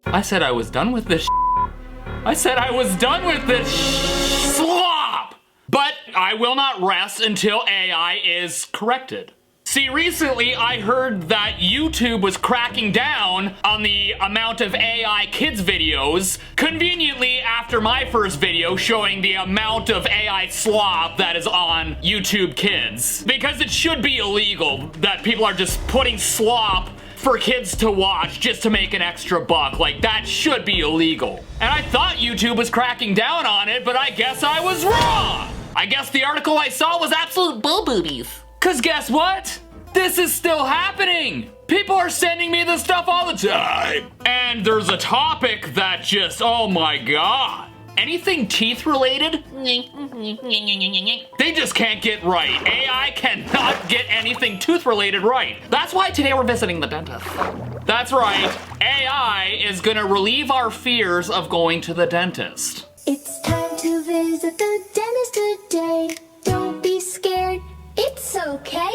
I said I was done with this. I said I was done with this slop. But I will not rest until AI is corrected. See, recently I heard that YouTube was cracking down on the amount of AI kids videos, conveniently after my first video showing the amount of AI slop that is on YouTube Kids. Because it should be illegal that people are just putting slop for kids to watch just to make an extra buck. Like, that should be illegal. And I thought YouTube was cracking down on it, but I guess I was wrong. I guess the article I saw was absolute bull boobies. Cause guess what? This is still happening. People are sending me this stuff all the time. And there's a topic that just, oh my God. Anything teeth related? They just can't get right. AI cannot get anything tooth related right. That's why today we're visiting the dentist. That's right. AI is gonna relieve our fears of going to the dentist. It's time to visit the dentist today. Don't be scared. It's okay.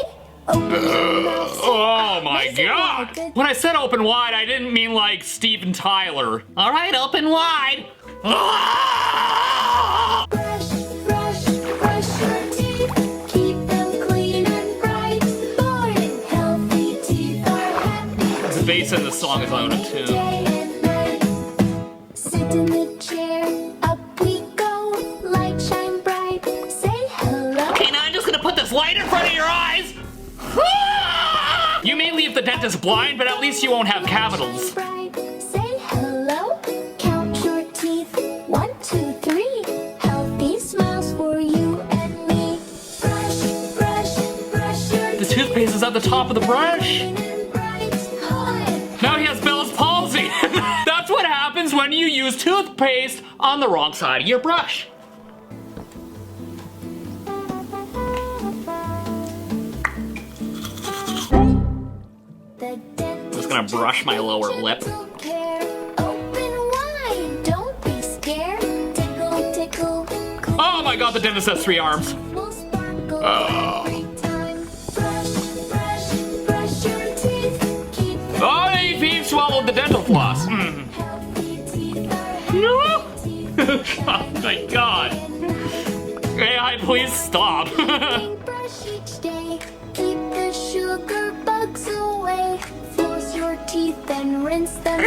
Open your mouth. Oh my God. When I said open wide, I didn't mean like Steven Tyler. All right, open wide. Brush, brush, brush your teeth. Keep them clean and bright. Bold and healthy teeth are happy. The bass in the song is out of tune. Day and night. Sit in the chair. Up we go. Light shine bright. Say hello. Okay, now I'm just gonna put this light in front of your eyes. You may leave the dentist blind, but at least you won't have cavitals. Bright. Say hello. Count your teeth. 1, 2, 3. Healthy smiles for you and me. Brush, brush, brush your The toothpaste is at the top of the brush. clean and bright. Hi. Now he has Bell's palsy. That's what happens when you use toothpaste on the wrong side of your brush. The dentist Just gonna brush my lower lip. gentle care. Open wide, don't be scared. Tickle, tickle. Oh my God, the dentist has 3 arms. Will sparkle every time. Brush, brush, brush your teeth. Keep them Oh, he swallowed the dental floss. healthy. Teeth are No. happy. Teeth Oh my God. AI, please stop. brush each day. Keep the sugar bugs away. Floss your teeth and rinse them.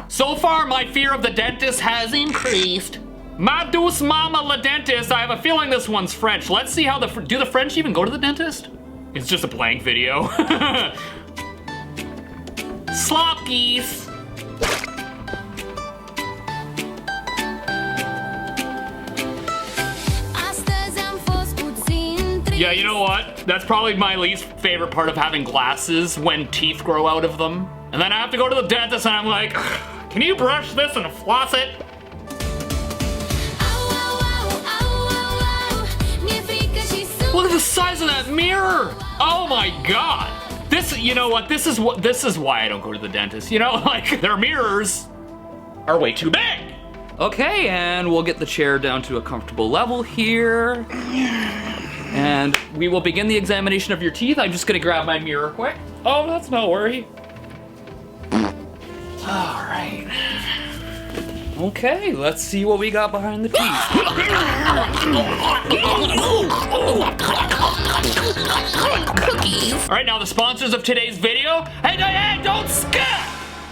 So far, my fear of the dentist has increased. Ma douce mama la dentist. I have a feeling this one's French. Let's see how do the French even go to the dentist? It's just a blank video. Slop geese. Yeah, you know what? That's probably my least favorite part of having glasses, when teeth grow out of them. And then I have to go to the dentist and I'm like, can you brush this and floss it? Look at the size of that mirror! Oh my God! This, you know what? This is why I don't go to the dentist. You know, like, their mirrors are way too big. Okay, and we'll get the chair down to a comfortable level here. And we will begin the examination of your teeth. I'm just gonna grab my mirror quick. Oh, that's no worry. All right. Okay, let's see what we got behind the teeth. All right, now the sponsors of today's video. Hey, don't skip!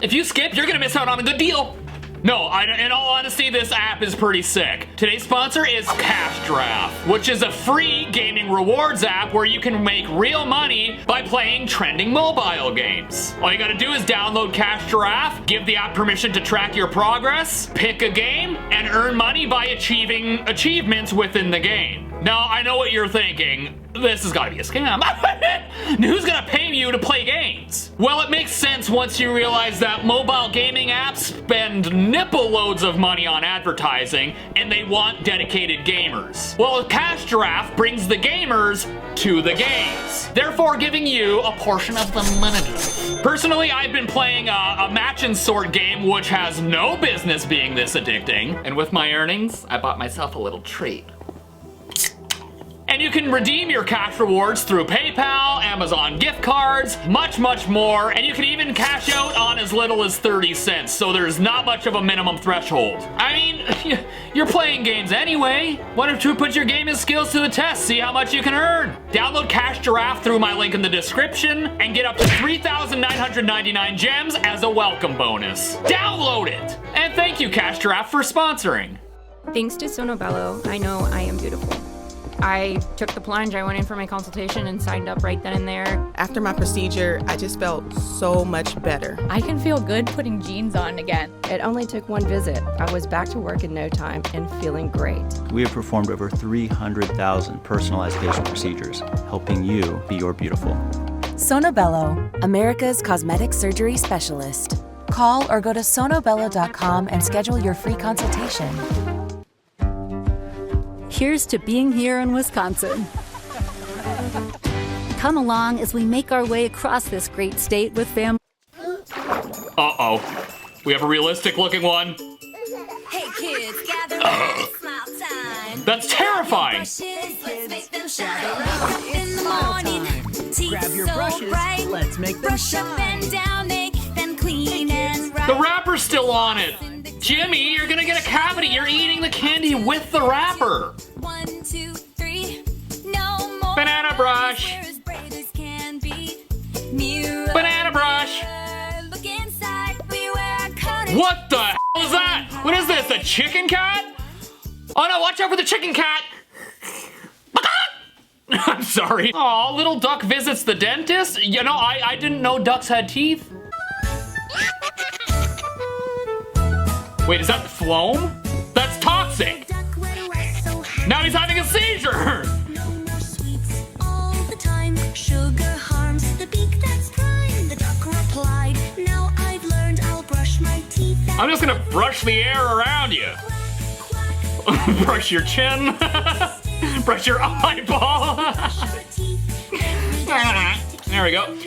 If you skip, you're gonna miss out on a good deal. No, in all honesty, this app is pretty sick. Today's sponsor is Cash Draft, which is a free gaming rewards app where you can make real money by playing trending mobile games. All you gotta do is download Cash Draft, give the app permission to track your progress, pick a game, and earn money by achieving achievements within the game. Now, I know what you're thinking. This has gotta be a scam. Who's gonna pay you to play games? Well, it makes sense once you realize that mobile gaming apps spend nipple loads of money on advertising, and they want dedicated gamers. Well, Cash Draft brings the gamers to the games, therefore giving you a portion of the money. Personally, I've been playing a match and sort game which has no business being this addicting, and with my earnings, I bought myself a little treat. And And you can redeem your cash rewards through PayPal, Amazon gift cards, much, much more. And you can even cash out on as little as 30 cents, so there's not much of a minimum threshold. I mean, you're playing games anyway. Why don't you put your gaming skills to the test, see how much you can earn? Download Cash Giraffe through my link in the description and get up to 3,999 gems as a welcome bonus. Download it! And thank you, Cash Giraffe, for sponsoring. Thanks to Sonobello, I know I am beautiful. I took the plunge, I went in for my consultation and signed up right then and there. After my procedure, I just felt so much better. I can feel good putting jeans on again. It only took one visit. I was back to work in no time and feeling great. We have performed over 300,000 personalized facial procedures, helping you be your beautiful. Sonobello, America's cosmetic surgery specialist. Call or go to sonobello.com and schedule your free consultation. Here's to being here in Wisconsin. Come along as we make our way across this great state with family. Uh-oh. We have a realistic looking one. Hey kids, gather round, smile time. That's terrifying. Let's make them shine. In the morning, teeth Grab your so brushes, bright. let's make them Brush up and down, make them clean and right. The wrapper's still on it. Jimmy, you're gonna get a cavity. You're eating the candy with the wrapper. 1, 2, 3. No more. Banana brush. As bright as can be. Mirror. Banana brush. Look inside. We wear a coat. What the hell is that? What is this, a chicken cat? Oh no, watch out for the chicken cat. I'm sorry. Aw, little duck visits the dentist? You know, I didn't know ducks had teeth. Wait, is that phloem? That's toxic. Now he's having a seizure. No more sweets all the time. Sugar harms the beak that's prime. The duck replied, now I've learned I'll brush my teeth. I'm just gonna brush the air around you. Brush your chin. Brush your eyeball. There we go.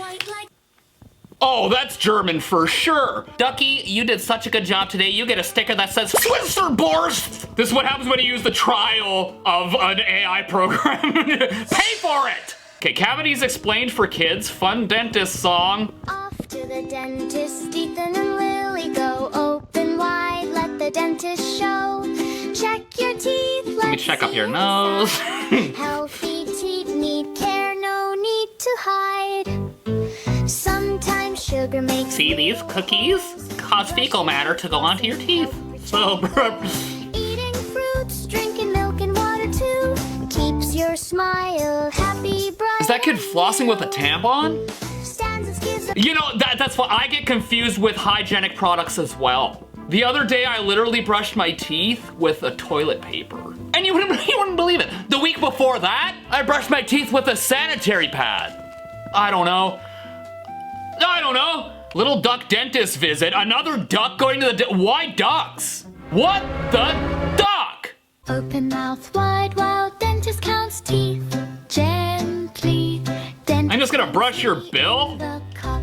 Oh, that's German for sure. Ducky, you did such a good job today. You get a sticker that says Swisserborst. This is what happens when you use the trial of an AI program. Pay for it. Okay, cavities explained for kids. Fun dentist song. Off to the dentist, Ethan and Lily go. Open wide, let the dentist show. Check your teeth. Let me check up your nose. Healthy teeth need care, no need to hide. Sometimes sugar makes. See, these cookies cause fecal matter to go onto your teeth. So, Eating fruits, drinking milk and water too keeps your smile happy, bright. is that kid flossing with a tampon? Stands and gives a You know, that's why I get confused with hygienic products as well. The other day, I literally brushed my teeth with a toilet paper. And you wouldn't believe it. The week before that, I brushed my teeth with a sanitary pad. I don't know. Little duck dentist visit. Another duck going to the why ducks? What the duck? open mouth wide while dentist counts teeth gently. Dentist I'm just gonna brush your bill? the cup.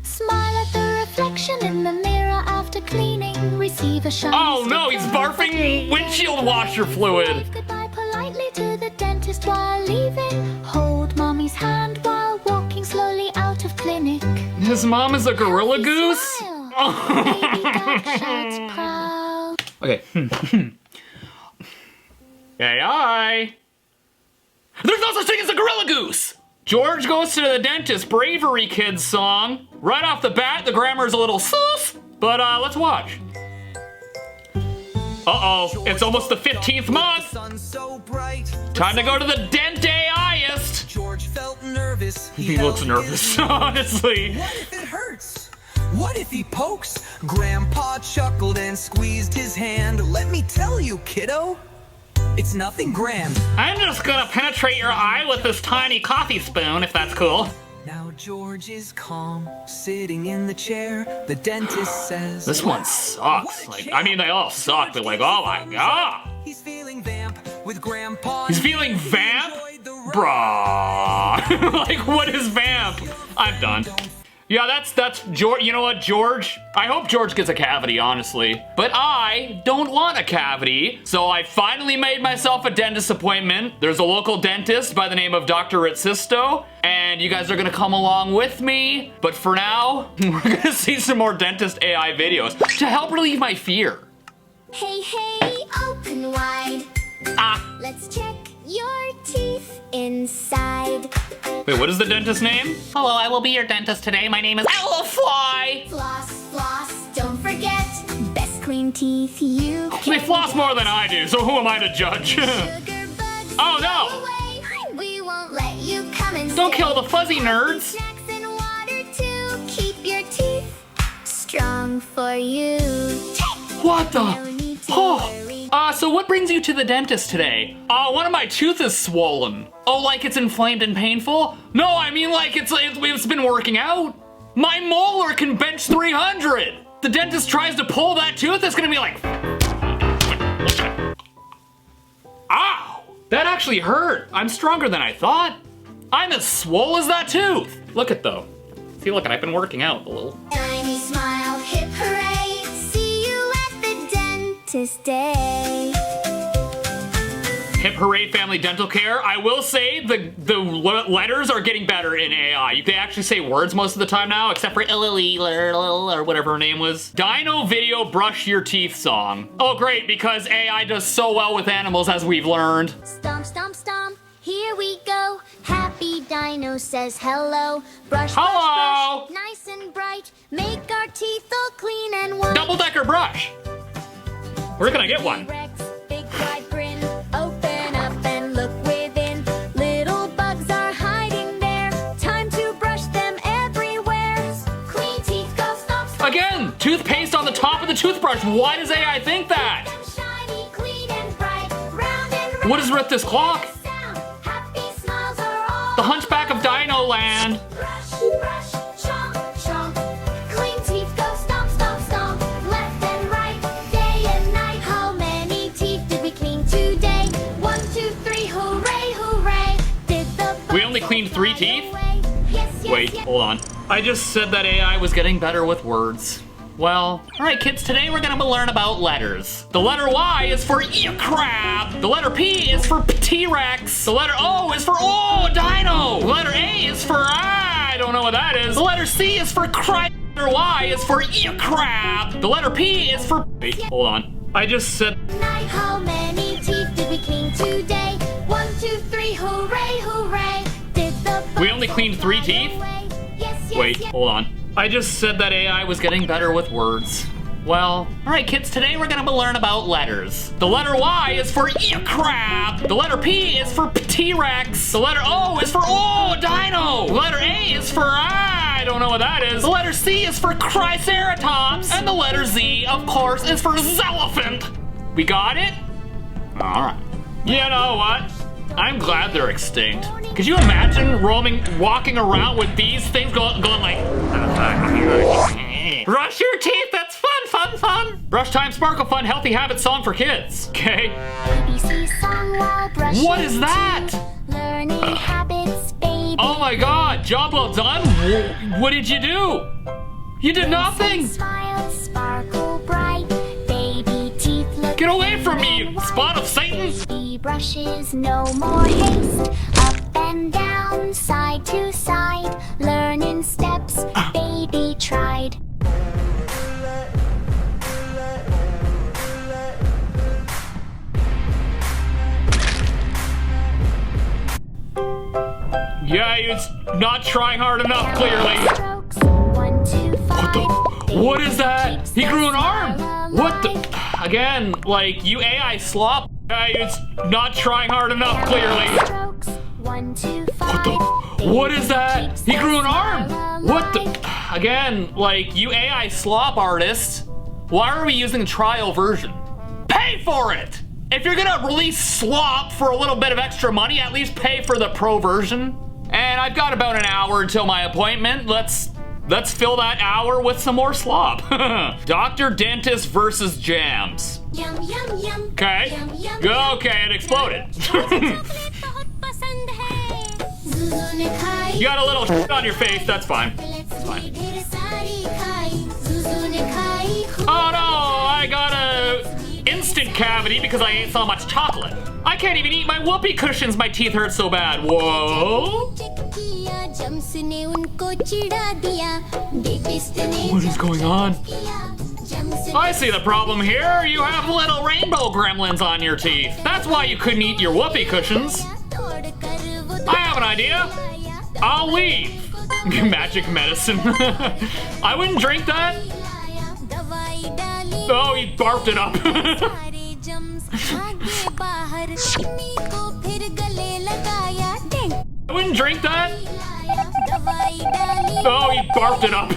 Smile at the reflection in the mirror after cleaning. Receive a shiny Oh no, he's sticker. barfing windshield washer fluid. Wave goodbye politely to the dentist while leaving. Hold mommy's hand while walking slowly out of clinic. His mom is a gorilla goose? Smile. Baby duck shouts proud. Okay. AI. There's no such thing as a gorilla goose! George goes to the dentist, Bravery Kids song. Right off the bat, the grammar's a little sus, but let's watch. Uh-oh, it's almost the 15th month. Time to go to the dentist. George felt nervous. He looks nervous, honestly. What if it hurts? What if he pokes? Grandpa chuckled and squeezed his hand. Let me tell you, kiddo, it's nothing grand. I'm just gonna penetrate your eye with this tiny coffee spoon, if that's cool. Now George is calm, sitting in the chair. The dentist says, This one sucks. What a Like, champ. I mean, they all suck, but like, oh my god. He's feeling vamp with Grandpa. He's feeling vamp? Enjoyed the ride. Bruh. Like, what is vamp? I'm done. Yeah, that's George. You know what, George? I hope George gets a cavity, honestly. But I don't want a cavity, so I finally made myself a dentist appointment. There's a local dentist by the name of Dr. Ritzisto, and you guys are gonna come along with me. But for now, we're gonna see some more dentist AI videos to help relieve my fear. Hey, hey, open wide. Let's check your teeth inside. Wait, what is the dentist's name? Hello, I will be your dentist today. My name is Elfly. Floss, floss, don't forget. Best clean teeth you can They floss more than I do, so who am I to judge? Sugar bugs Oh no! away. We won't let you come and Don't stay. kill the fuzzy nerds. Snacks and water to keep your teeth strong for you. What No the? need to Oh. worry. So what brings you to the dentist today? One of my tooth is swollen. Oh, like it's inflamed and painful? No, I mean like it's been working out. My molar can bench 300. The dentist tries to pull that tooth, it's gonna be like, ow! That actually hurt. I'm stronger than I thought. I'm as swole as that tooth. Look at though. See, look, I've been working out a little. Tiny smile, hip hooray. See you at the dentist day. Hip hooray, family dental care. I will say the letters are getting better in AI. They actually say words most of the time now, except for or whatever her name was. Dino video brush your teeth song. Oh great, because AI does so well with animals as we've learned. Stomp, stomp, stomp. Here we go. Happy Dino says hello. Brush, Hello. brush, brush. Nice and bright. Make our teeth all clean and white. Double-decker brush. Where can I get one? Rex, big wide grin. Open up and look within. Little bugs are hiding there. Time to brush them everywhere. Clean teeth, go stomp, stomp. Again, toothpaste on the top of the toothbrush. Why does AI think that? Shiny, clean and bright. Round and round. What is with this clock? Sound. Happy smiles are all. The Hunchback of Dino Land. Brush, brush, chomp, chomp. Clean teeth, go stomp, stomp, stomp. Left and right, day and night. How many teeth did we clean today? 1, 2, 3, hooray, hooray. Did the We only cleaned 3 teeth? Yes, yes, Wait, yes. hold on. I just said that AI was getting better with words. Well, alright kids, today we're gonna learn about letters. The letter Y is for crab. The letter P is for T-Rex. The letter O is for dino. The letter A is for I don't know what that is. The letter C is for cry. The letter Y is for crab. The letter P is for wait, hold on. I just said Night, how many teeth did we clean today? 1, 2, 3, hooray, hooray. Did the we only cleaned 3 teeth? Yes, yes, Wait, yes. hold on. I just said that AI was getting better with words. Well, alright kids, today we're gonna learn about letters. The letter Y is for crab. The letter P is for T-Rex. The letter O is for dino. The letter A is for I don't know what that is. The letter C is for Triceratops. And the letter Z, of course, is for Zelephant. We got it? Alright. You know what? I'm glad they're extinct. Could you imagine walking around with these things going like, brush your teeth, that's fun, fun, fun. Brush time, sparkle fun, healthy habit song for kids, okay? ABC song while brushing What is that? teeth. Learning habits, baby. Oh my god, job well done. What did you do? You did nothing. Smile, sparkle bright. Baby teeth look Get away from me, clean and you spot of white. Satan. Baby brushes, no more haste. Up and down, side to side. Learning steps, baby tried. Yeah, it's not trying hard enough, clearly. Strokes, 1, 2, 5. What is that? He grew an arm. What the? Again, like, you AI slop. It's not trying hard enough, clearly. Strokes, 1, 2, 5. What is that? He grew an arm. What the? Again, like, you AI slop artists. Why are we using the trial version? Pay for it! If you're gonna release slop for a little bit of extra money, at least pay for the pro version. And I've got about an hour until my appointment. Let's fill that hour with some more slop. Doctor Dentist versus Jams. Yum, yum, yum. Okay. Yum, yum, Go, yum. okay, it exploded. Zuzunikai. You got a little shit on your face, that's fine. Let's fine. Oh no, I got a instant cavity because I ate so much chocolate. I can't even eat my whoopee cushions, my teeth hurt so bad. Whoa. What is going on? I see the problem here. You have little rainbow gremlins on your teeth. That's why you couldn't eat your whoopee cushions. I have an idea. I'll leave. Magic medicine. I wouldn't drink that. Oh, he barfed it up. I wouldn't drink that. Oh, he barfed it up.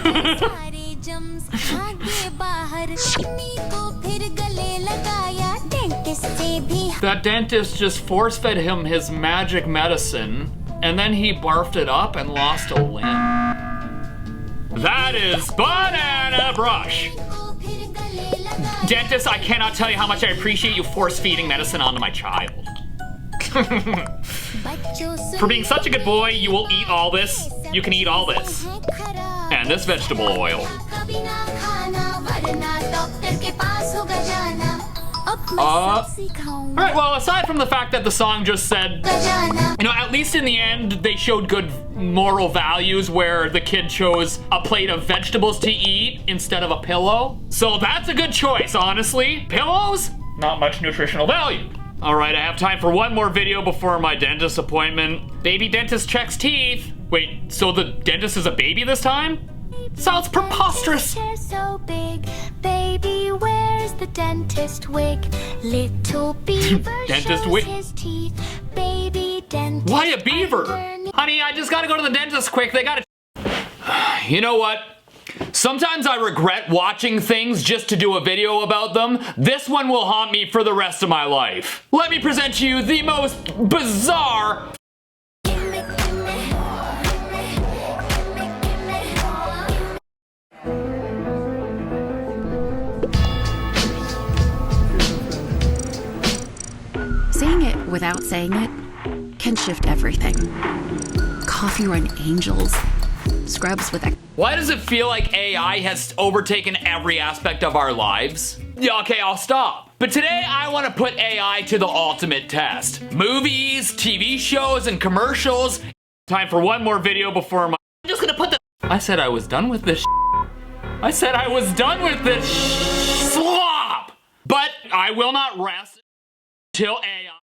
That dentist just force-fed him his magic medicine, and then he barfed it up and lost a limb. That is banana brush. Dentist, I cannot tell you how much I appreciate you force-feeding medicine onto my child. For being such a good boy, you will eat all this. You can eat all this. And this vegetable oil. Alright, well, aside from the fact that the song just said, you know, at least in the end, they showed good moral values where the kid chose a plate of vegetables to eat instead of a pillow. So that's a good choice, honestly. Pillows? Not much nutritional value. Alright, I have time for one more video before my dentist appointment. Baby dentist checks teeth. Wait, so the dentist is a baby this time? Sounds preposterous. So big, baby, where's the dentist wig? Little beaver dentist shows wig? his teeth. Baby dentist. Why a beaver? Honey, I just gotta go to the dentist quick. They gotta. You know what? Sometimes I regret watching things just to do a video about them. This one will haunt me for the rest of my life. Let me present to you the most bizarre. Saying it without saying it can shift everything. Coffee Run Angels. Scrubs with... Why does it feel like AI has overtaken every aspect of our lives? Yeah, okay, I'll stop. But today I want to put AI to the ultimate test. Movies, TV shows, and commercials. Time for one more video before my... I'm just gonna put the... I said I was done with this. I said I was done with this slop. But I will not rest till AI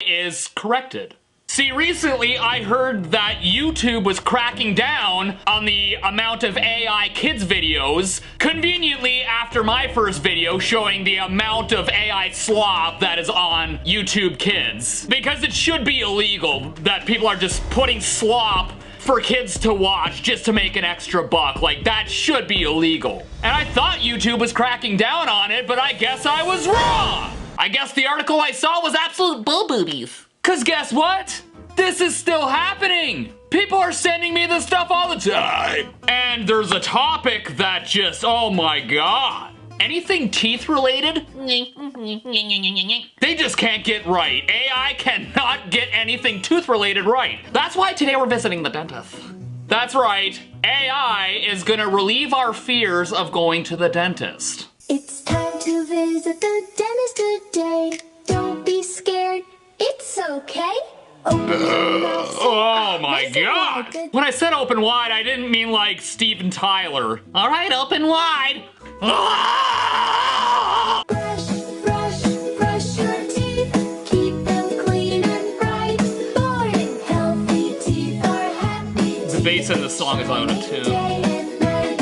is corrected. See, recently I heard that YouTube was cracking down on the amount of AI kids videos, conveniently after my first video showing the amount of AI slop that is on YouTube Kids. Because it should be illegal that people are just putting slop for kids to watch just to make an extra buck. Like, that should be illegal. And I thought YouTube was cracking down on it, but I guess I was wrong! I guess the article I saw was absolute bull boobies. Cause guess what? This is still happening! People are sending me this stuff all the time! And there's a topic that just, oh my god. Anything teeth related? They just can't get right. AI cannot get anything tooth related right. That's why today we're visiting the dentist. That's right, AI is gonna relieve our fears of going to the dentist. It's time to visit the dentist today. Don't be scared, it's okay. Oh my god! When I said open wide, I didn't mean like Steven Tyler. Alright, open wide! Brush, brush, brush your teeth. Keep them clean and bright. Born and healthy teeth are happy. The bass in the song is out of tune. Day and night.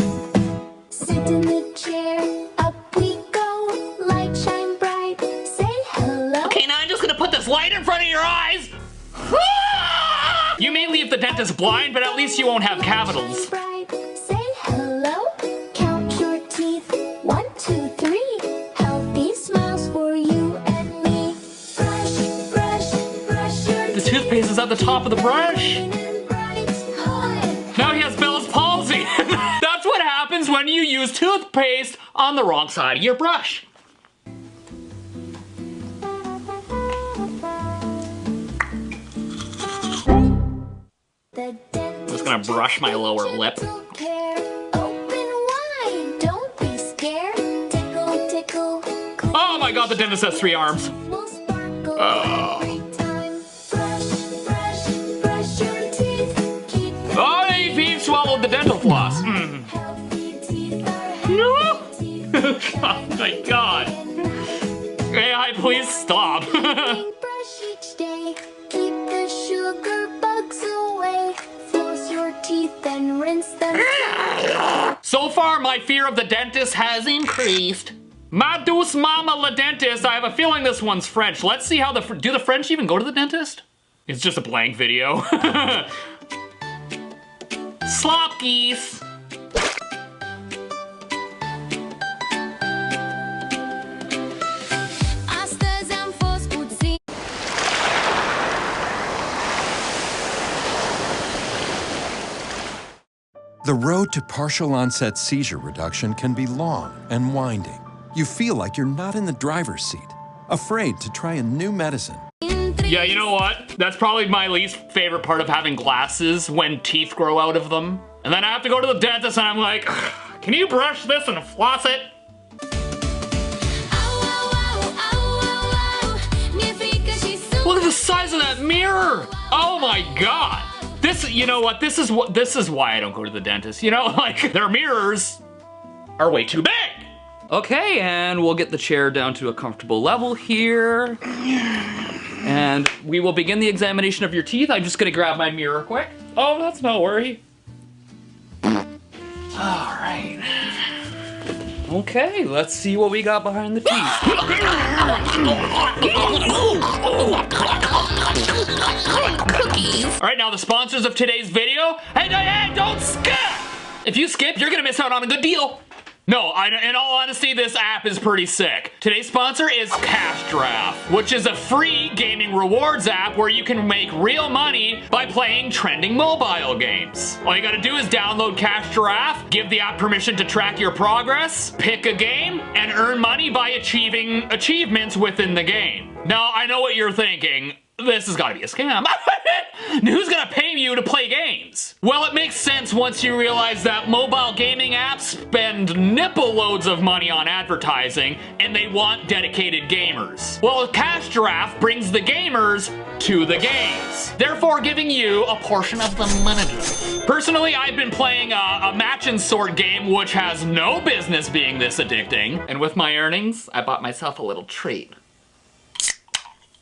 Sit in the chair, up we go. Light shine bright. Say hello. Okay, now I'm just gonna put this light in front of your eyes. You may leave the dentist blind, but at least you won't have cavitals. Say hello. Count your teeth. 1, 2, 3. Healthy smiles for you and me. Brush, brush, brush your The toothpaste is at the top of the brush. teeth. Now he has Bell's palsy. That's what happens when you use toothpaste on the wrong side of your brush. I'm just gonna brush my lower lip. pear. Open wide, don't be scared. Tickle, tickle, Oh my god, the dentist has 3 arms. will sparkle every time. Brush, brush, brush your teeth. Keep Oh, he swallowed the dental floss. healthy teeth are No! happy teeth. Oh my god. AI, please stop. Brush each day. Keep the sugar bugs away. Floss your teeth and rinse them. So far, my fear of the dentist has increased. Ma douce mama la dentist. I have a feeling this one's French. Let's see how do the French even go to the dentist? It's just a blank video. Slop geese. The road to partial onset seizure reduction can be long and winding. You feel like you're not in the driver's seat, afraid to try a new medicine. Yeah, you know what? That's probably my least favorite part of having glasses, when teeth grow out of them. And then I have to go to the dentist and I'm like, can you brush this and floss it? Look at the size of that mirror! Oh my god! This, you know what? This is why I don't go to the dentist. You know, like, their mirrors are way too big. Okay, and we'll get the chair down to a comfortable level here. And we will begin the examination of your teeth. I'm just gonna grab my mirror quick. Oh, that's no worry. All right. Okay, let's see what we got behind the teeth. All right, now the sponsors of today's video. Hey, Diane, don't skip! If you skip, you're gonna miss out on a good deal. No, in all honesty, this app is pretty sick. Today's sponsor is Cash Draft, which is a free gaming rewards app where you can make real money by playing trending mobile games. All you gotta do is download Cash Draft, give the app permission to track your progress, pick a game, and earn money by achieving achievements within the game. Now, I know what you're thinking. This has got to be a scam. Who's gonna pay you to play games? Well, it makes sense once you realize that mobile gaming apps spend nipple loads of money on advertising, and they want dedicated gamers. Well, Cash Draft brings the gamers to the games, therefore giving you a portion of the money. Personally, I've been playing a match and sort game which has no business being this addicting, and with my earnings, I bought myself a little treat.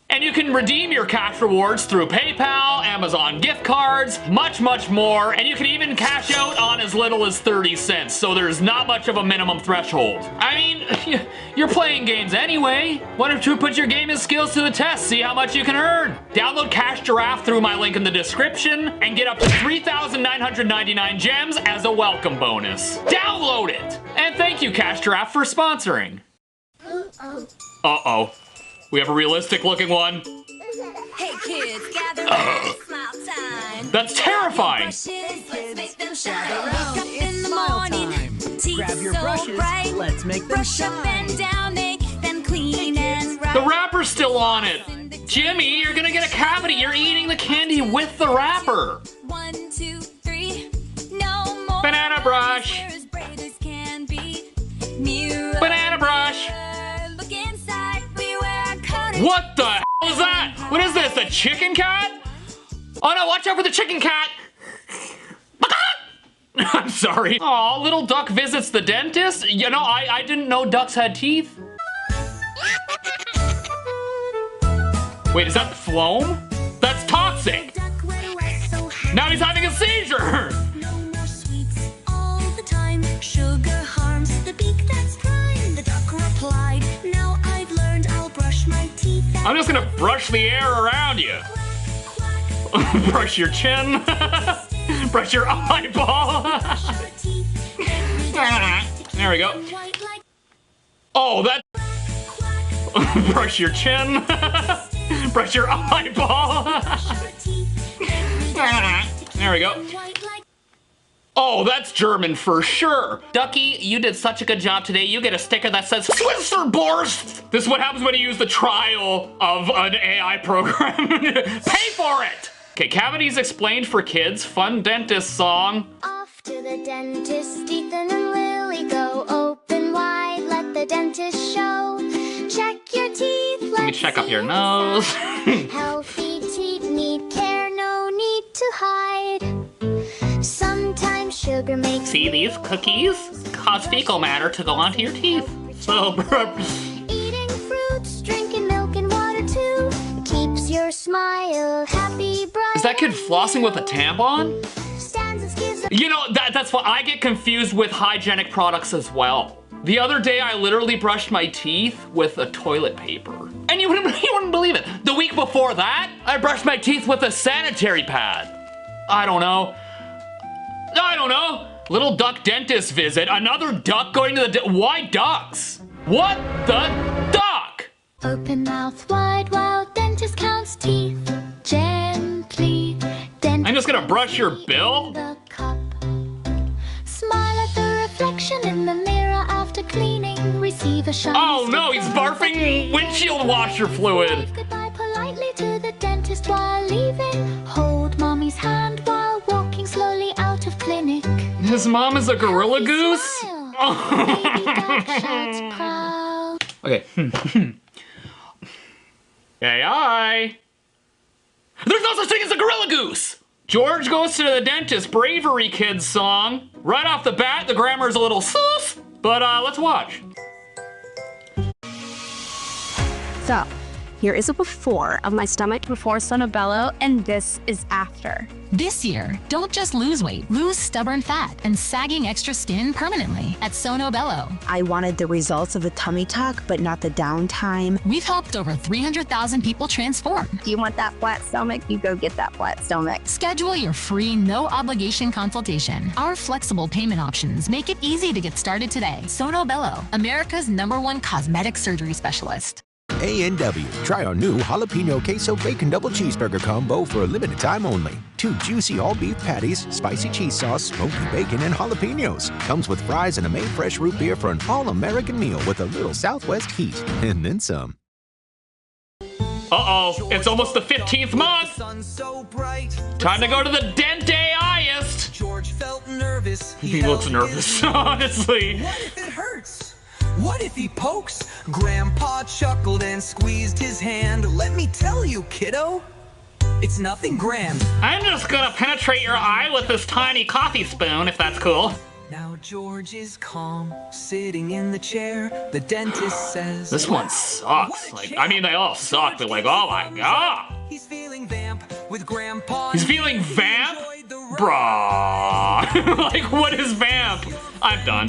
And you can redeem your cash rewards through PayPal, Amazon gift cards, much, much more. And you can even cash out on as little as 30 cents, so there's not much of a minimum threshold. I mean, you're playing games anyway. Why don't you put your gaming skills to the test, see how much you can earn? Download Cash Giraffe through my link in the description and get up to 3,999 gems as a welcome bonus. Download it! And thank you, Cash Giraffe, for sponsoring. Uh-oh. We have a realistic looking one. Hey kids, gather round, it's smile time. That's terrifying. Let's make them shine. Wake up in the morning, teeth Grab your so brushes, bright. let's make them Brush up and shine. down, make them clean and right. The wrapper's still on it. Jimmy, you're gonna get a cavity. You're eating the candy with the wrapper. 1, 2, 3, no more. Banana brush. As bright as can be. Mirror, Banana brush. look inside, we wear a coat. What the hell is that? What is this, a chicken cat? Oh no, watch out for the chicken cat. I'm sorry. Aw, little duck visits the dentist? You know, I didn't know ducks had teeth. Wait, is that phloem? That's toxic. Now he's having a seizure. No more sweets all the time. Sugar harms the beak that's prime. The duck replied, now I've learned I'll brush my teeth. I'm just gonna brush the air around you. Brush your chin. Brush your eyeball. There we go. Oh, that. Brush your chin. Brush your eyeball. There we go. Oh, that's German for sure. Ducky, you did such a good job today. You get a sticker that says Swisserborst. This is what happens when you use the trial of an AI program. Pay for it. Okay, cavities explained for kids. Fun dentist song. Off To the dentist, Ethan and Lily go open wide. Let the dentist show. Check your teeth. Let me check up your nose. Healthy teeth need care, no need to hide. Sometimes sugar makes. See, these cookies cause fecal matter to go onto your teeth. So, Eating fruits, drinking milk and water too keeps your smile happy, bright. is that kid flossing with a tampon? Stands and gives. You know, that's what I get confused with hygienic products as well. The other day, I literally brushed my teeth with a toilet paper. And you wouldn't believe it. The week before that, I brushed my teeth with a sanitary pad. I don't know. Little duck dentist visit. Another duck going to the why ducks? What the duck? Open mouth wide while dentist counts teeth. Gently. Dentist I'm just gonna brush your bill? the cup. Smile at the reflection in the mirror after cleaning. Receive a shiny Oh no, he's sticker. barfing windshield washer fluid. Wave goodbye politely to the dentist while leaving. Hold mommy's hand while walking slowly out of clinic. His mom is a gorilla goose? Baby duck shouts proud. Okay. AI. There's no such thing as a gorilla goose! George goes to the dentist, Bravery Kids song. Right off the bat, the grammar's a little sus, but let's watch. So, here is a before of my stomach before Sonobello, and this is after. This year, don't just lose weight, lose stubborn fat and sagging extra skin permanently at Sonobello. I wanted the results of a tummy tuck, but not the downtime. We've helped over 300,000 people transform. Do you want that flat stomach? You go get that flat stomach. Schedule your free, no-obligation consultation. Our flexible payment options make it easy to get started today. Sonobello, America's #1 cosmetic surgery specialist. A&W. Try our new jalapeno queso bacon double cheeseburger combo for a limited time only. 2 juicy all-beef patties, spicy cheese sauce, smoky bacon, and jalapenos. Comes with fries and a made fresh root beer for an all-American meal with a little Southwest heat. And then some. Uh-oh, it's almost the 15th month. Time to go to the dent-AIist. George felt nervous. He looks nervous, honestly. What if it hurts? What if he pokes? Grandpa chuckled and squeezed his hand. Let me tell you, kiddo, it's nothing grand. I'm just gonna penetrate your eye with this tiny coffee spoon, if that's cool. Now George is calm, sitting in the chair. The dentist says, This one sucks. Like, I mean, they all suck, but like, oh my god. He's feeling vamp with Grandpa. He's feeling vamp? Bruh. Like, what is vamp? I'm done.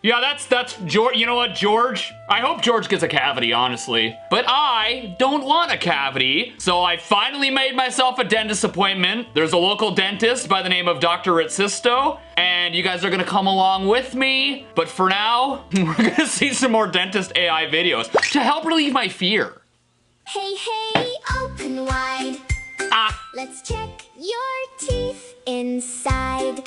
Yeah, that's George. You know what, George? I hope George gets a cavity, honestly. But I don't want a cavity, so I finally made myself a dentist appointment. There's a local dentist by the name of Dr. Ritsisto, and you guys are gonna come along with me. But for now, we're gonna see some more dentist AI videos to help relieve my fear. Hey, hey, open wide. Let's check your teeth inside.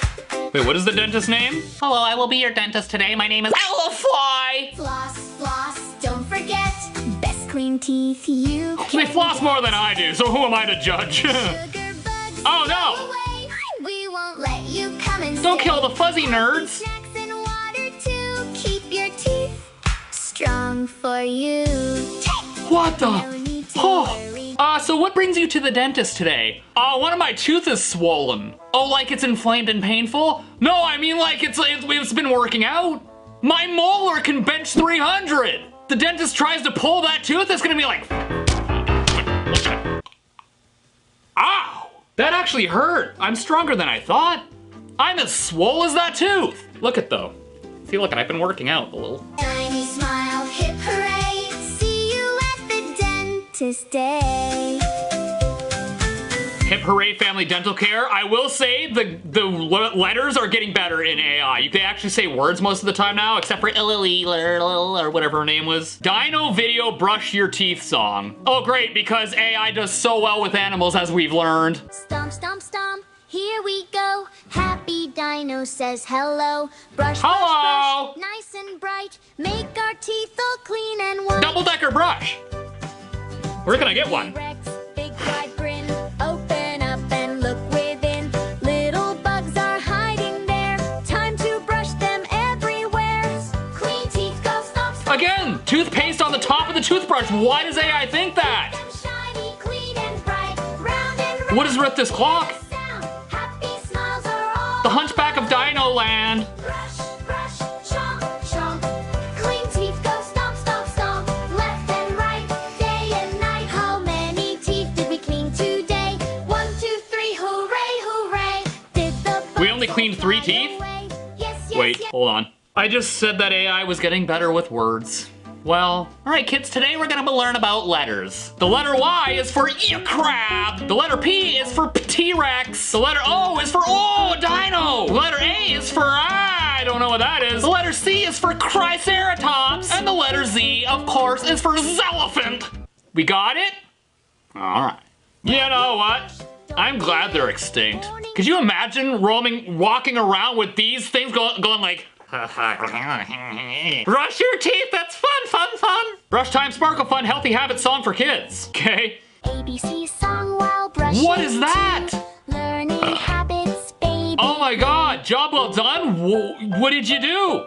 Wait, what is the dentist's name? Hello, I will be your dentist today. My name is Owlfly. Floss, floss, don't forget. Best clean teeth you They can floss get. more than I do, so who am I to judge? Sugar bugs Oh, stay no. away. We won't let you come and Don't stay. kill the fuzzy nerds. Snacks and water to keep your teeth strong for you. What the? No need to Oh. worry. So what brings you to the dentist today? One of my tooth is swollen. Oh, like it's inflamed and painful? No, I mean like it's been working out. My molar can bench 300. The dentist tries to pull that tooth, it's gonna be like... Ow! That actually hurt. I'm stronger than I thought. I'm as swole as that tooth. Look at though. See, look, I've been working out a little. Tiny smile, hip hooray. See you at the dentist day. Hip hooray, Family Dental Care. I will say the letters are getting better in AI. They actually say words most of the time now, except for Lily or whatever her name was. Dino Video Brush Your Teeth song. Oh great, because AI does so well with animals as we've learned. Stomp, stomp, stomp. Here we go. Happy Dino says hello. Brush, Hello. brush, brush. Nice and bright. Make our teeth all clean and white. Double-decker brush. Where can I get one? T-Rex, big wide grin. Open up and look within. Little bugs are hiding there. Again, toothpaste on the top of the toothbrush. Why does AI think that? Shiny, clean and bright, round and round. What is with this clock? Sound, happy smiles are all. The Hunchback of Dino Land. Brush, brush, chomp, chomp. Clean teeth go stomp, stomp, stomp. Left and right, day and night. How many teeth did we clean today? 1, 2, 3, hooray, hooray. Did the We only cleaned 3 teeth? Yes, Wait, hold on. I just said that AI was getting better with words. Well, alright kids, today we're gonna learn about letters. The letter Y is for crab. The letter P is for T-Rex. The letter O is for dino. The letter A is for I don't know what that is. The letter C is for Triceratops. And the letter Z, of course, is for Zelephant. We got it? Alright. You know what? I'm glad they're extinct. Could you imagine walking around with these things going like, brush your teeth, that's fun, fun, fun. Brush time, sparkle fun, healthy habit song for kids, okay? ABC song while brushing. What is that? Learning habits, baby. Oh my god, job well done. What did you do?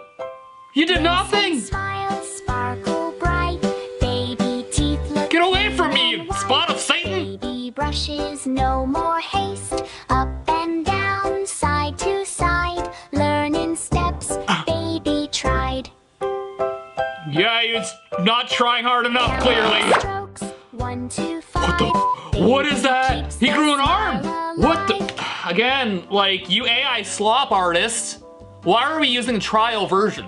You did nothing. Smile, sparkle bright. Baby teeth look. Get away from me, you spot of Satan. Baby brushes, no more haste. Up and down, side to side. Learning steps, baby tried. Yeah, he's not trying hard enough, clearly. Strokes, 1, 2, 5. What is that? He grew an arm. What the? Again, like, you AI slop artists, why are we using trial version?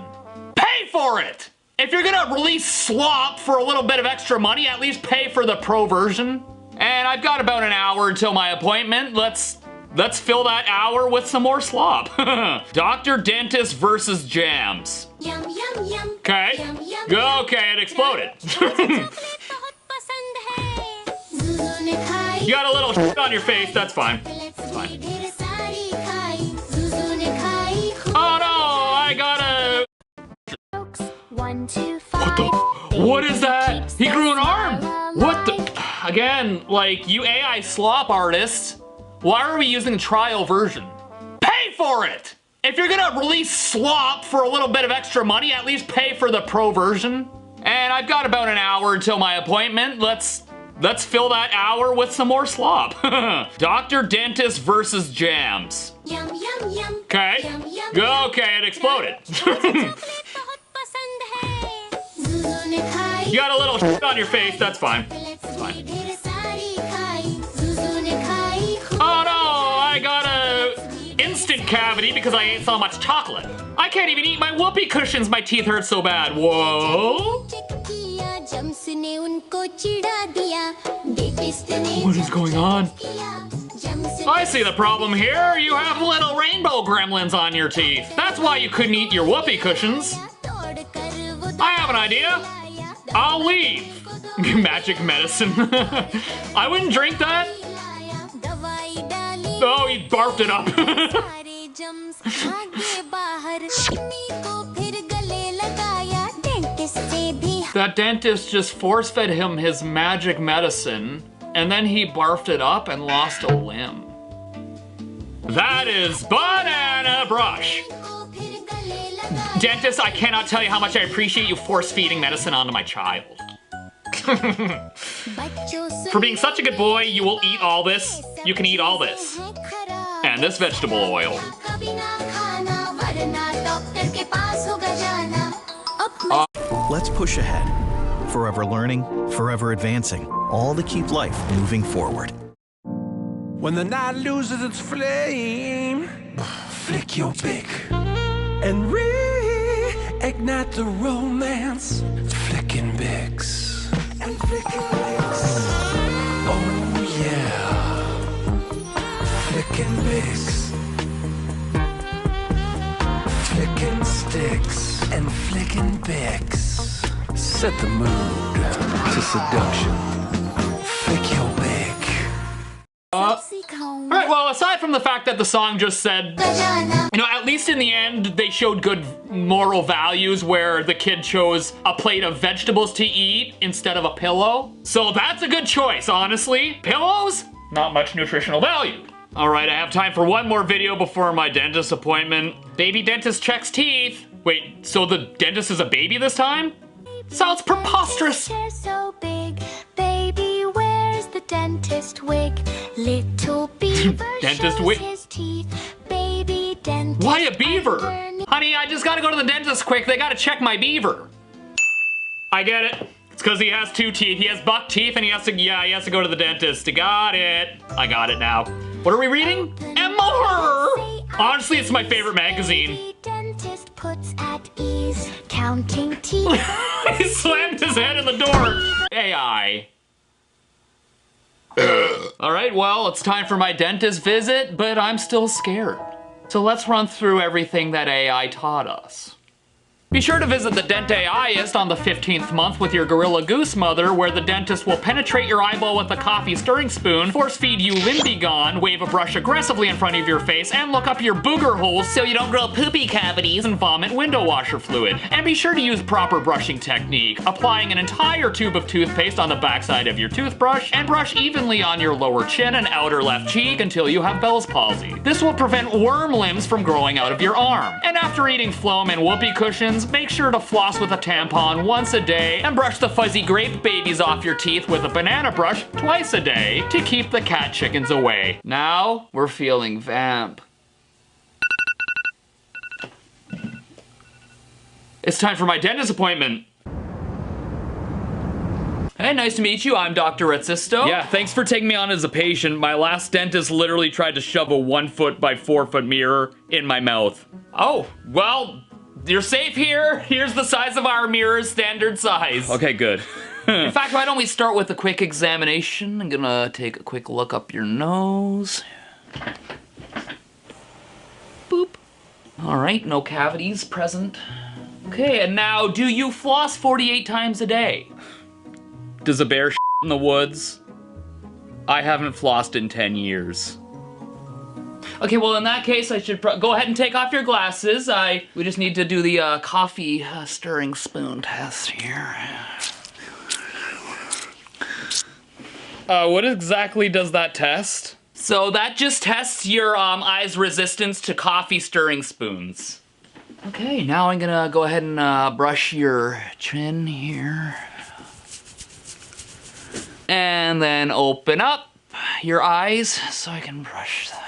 Pay for it! If you're gonna release slop for a little bit of extra money, at least pay for the pro version. And I've got about an hour until my appointment. Let's fill that hour with some more slop. Doctor Dentist versus Jams. Yum, yum, yum. Okay. Yum, yum, Okay, it exploded. You got a little shit on your face, that's fine. That's fine. Oh no, I got a... 1, 2, 5. What is that? He grew an arm. What the? Again, like, you AI slop artists, why are we using trial version? Pay for it! If you're gonna release slop for a little bit of extra money, at least pay for the pro version. And I've got about an hour until my appointment. Let's fill that hour with some more slop. Doctor Dentist versus Jams. Yum, yum, yum. Okay. Yum, yum, Okay, it exploded. You got a little shit on your face, that's fine. That's fine. Oh no, I got a instant cavity because I ate so much chocolate. I can't even eat my whoopee cushions, my teeth hurt so bad. Whoa. What is going on? I see the problem here. You have little rainbow gremlins on your teeth. That's why you couldn't eat your whoopee cushions. I have an idea. I'll leave. Magic medicine. I wouldn't drink that. Oh, he barfed it up. That dentist just force-fed him his magic medicine, and then he barfed it up and lost a limb. That is Banana Brush. Dentist, I cannot tell you how much I appreciate you force-feeding medicine onto my child. For being such a good boy, you will eat all this. You can eat all this. And this vegetable oil. Let's push ahead. Forever learning, forever advancing. All to keep life moving forward. When the night loses its flame, flick your pick and reignite the romance. Flicking Bix and flicking Bix. Oh yeah, flicking Bix, flicking sticks and flicking Bix. Set the mood to seduction. Flick your Bic. Alright, well, aside from the fact that the song just said, you know, at least in the end, they showed good moral values where the kid chose a plate of vegetables to eat instead of a pillow. So that's a good choice, honestly. Pillows? Not much nutritional value. Alright, I have time for one more video before my dentist appointment. Baby dentist checks teeth. Wait, so the dentist is a baby this time? Sounds preposterous. Chair so big. Baby wears the dentist wig. Little beaver Dentist shows wig? his teeth. Baby dentist. Why a beaver? underneath. Honey, I just gotta go to the dentist quick. They gotta check my beaver. I get it. It's because he has 2 teeth. He has buck teeth and he has to go to the dentist. Got it. I got it now. What are we reading? Emma. Honestly, it's my favorite magazine. Baby dentist puts at ease. Counting teeth. He slammed his head in the door. AI. All right, well, it's time for my dentist visit, but I'm still scared. So let's run through everything that AI taught us. Be sure to visit the Dent-AIist on the 15th month with your Gorilla Goose mother, where the dentist will penetrate your eyeball with a coffee stirring spoon, force feed you Limbigon, wave a brush aggressively in front of your face, and look up your booger holes so you don't grow poopy cavities and vomit window washer fluid. And be sure to use proper brushing technique, applying an entire tube of toothpaste on the backside of your toothbrush, and brush evenly on your lower chin and outer left cheek until you have Bell's palsy. This will prevent worm limbs from growing out of your arm. And after eating phloem and whoopee cushions, make sure to floss with a tampon once a day and brush the fuzzy grape babies off your teeth with a banana brush twice a day to keep the cat chickens away. Now, we're feeling vamp. It's time for my dentist appointment. Hey, nice to meet you. I'm Dr. Retzisto. Yeah, thanks for taking me on as a patient. My last dentist literally tried to shove a 1-foot by 4-foot mirror in my mouth. Oh, well, you're safe here. Here's the size of our mirror, standard size. Okay, good. In fact, why don't we start with a quick examination? I'm gonna take a quick look up your nose. Boop. All right, no cavities present. Okay, and now, do you floss 48 times a day? Does a bear in the woods? I haven't flossed in 10 years. Okay, well, in that case, I should go ahead and take off your glasses. We just need to do the coffee stirring spoon test here. What exactly does that test? So that just tests your eye's resistance to coffee stirring spoons. Okay, now I'm gonna go ahead and brush your chin here. And then open up your eyes so I can brush that.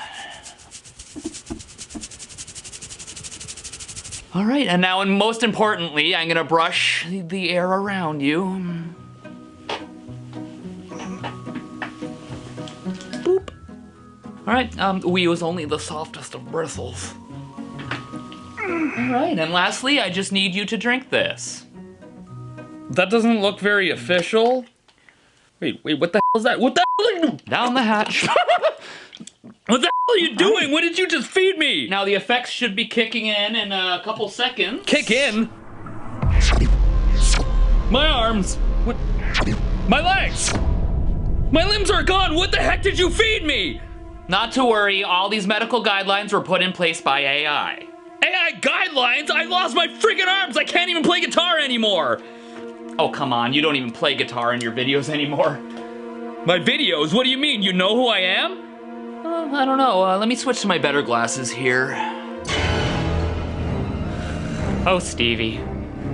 All right, and now, and most importantly, I'm gonna brush the air around you. Boop. All right, we use only the softest of bristles. All right, and lastly, I just need you to drink this. That doesn't look very official. Wait, what the hell is that? What the hell are you doing? Down the hatch. What the hell are you doing? What did you just feed me? Now the effects should be kicking in a couple seconds. Kick in? My arms. What? My legs. My limbs are gone. What the heck did you feed me? Not to worry, all these medical guidelines were put in place by AI. AI guidelines? I lost my freaking arms. I can't even play guitar anymore. Oh, come on. You don't even play guitar in your videos anymore. My videos? What do you mean? You know who I am? I don't know. Let me switch to my better glasses here. Oh, Stevie.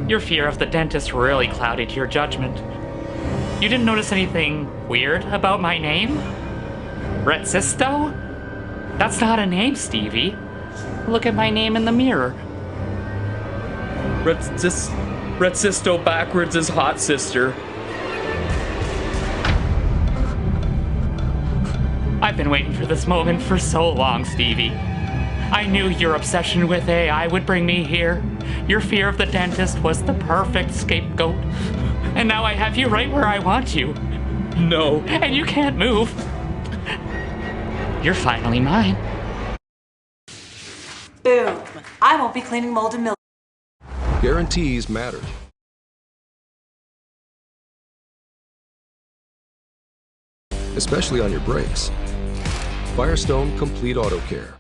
Your fear of the dentist really clouded your judgment. You didn't notice anything weird about my name? Retzisto? That's not a name, Stevie. Look at my name in the mirror. Retzisto backwards is hot sister. I've been waiting for this moment for so long, Stevie. I knew your obsession with AI would bring me here. Your fear of the dentist was the perfect scapegoat. And now I have you right where I want you. No. And you can't move. You're finally mine. Boom. I won't be cleaning mold and milk. Guarantees matter. Especially on your brakes. Firestone Complete Auto Care.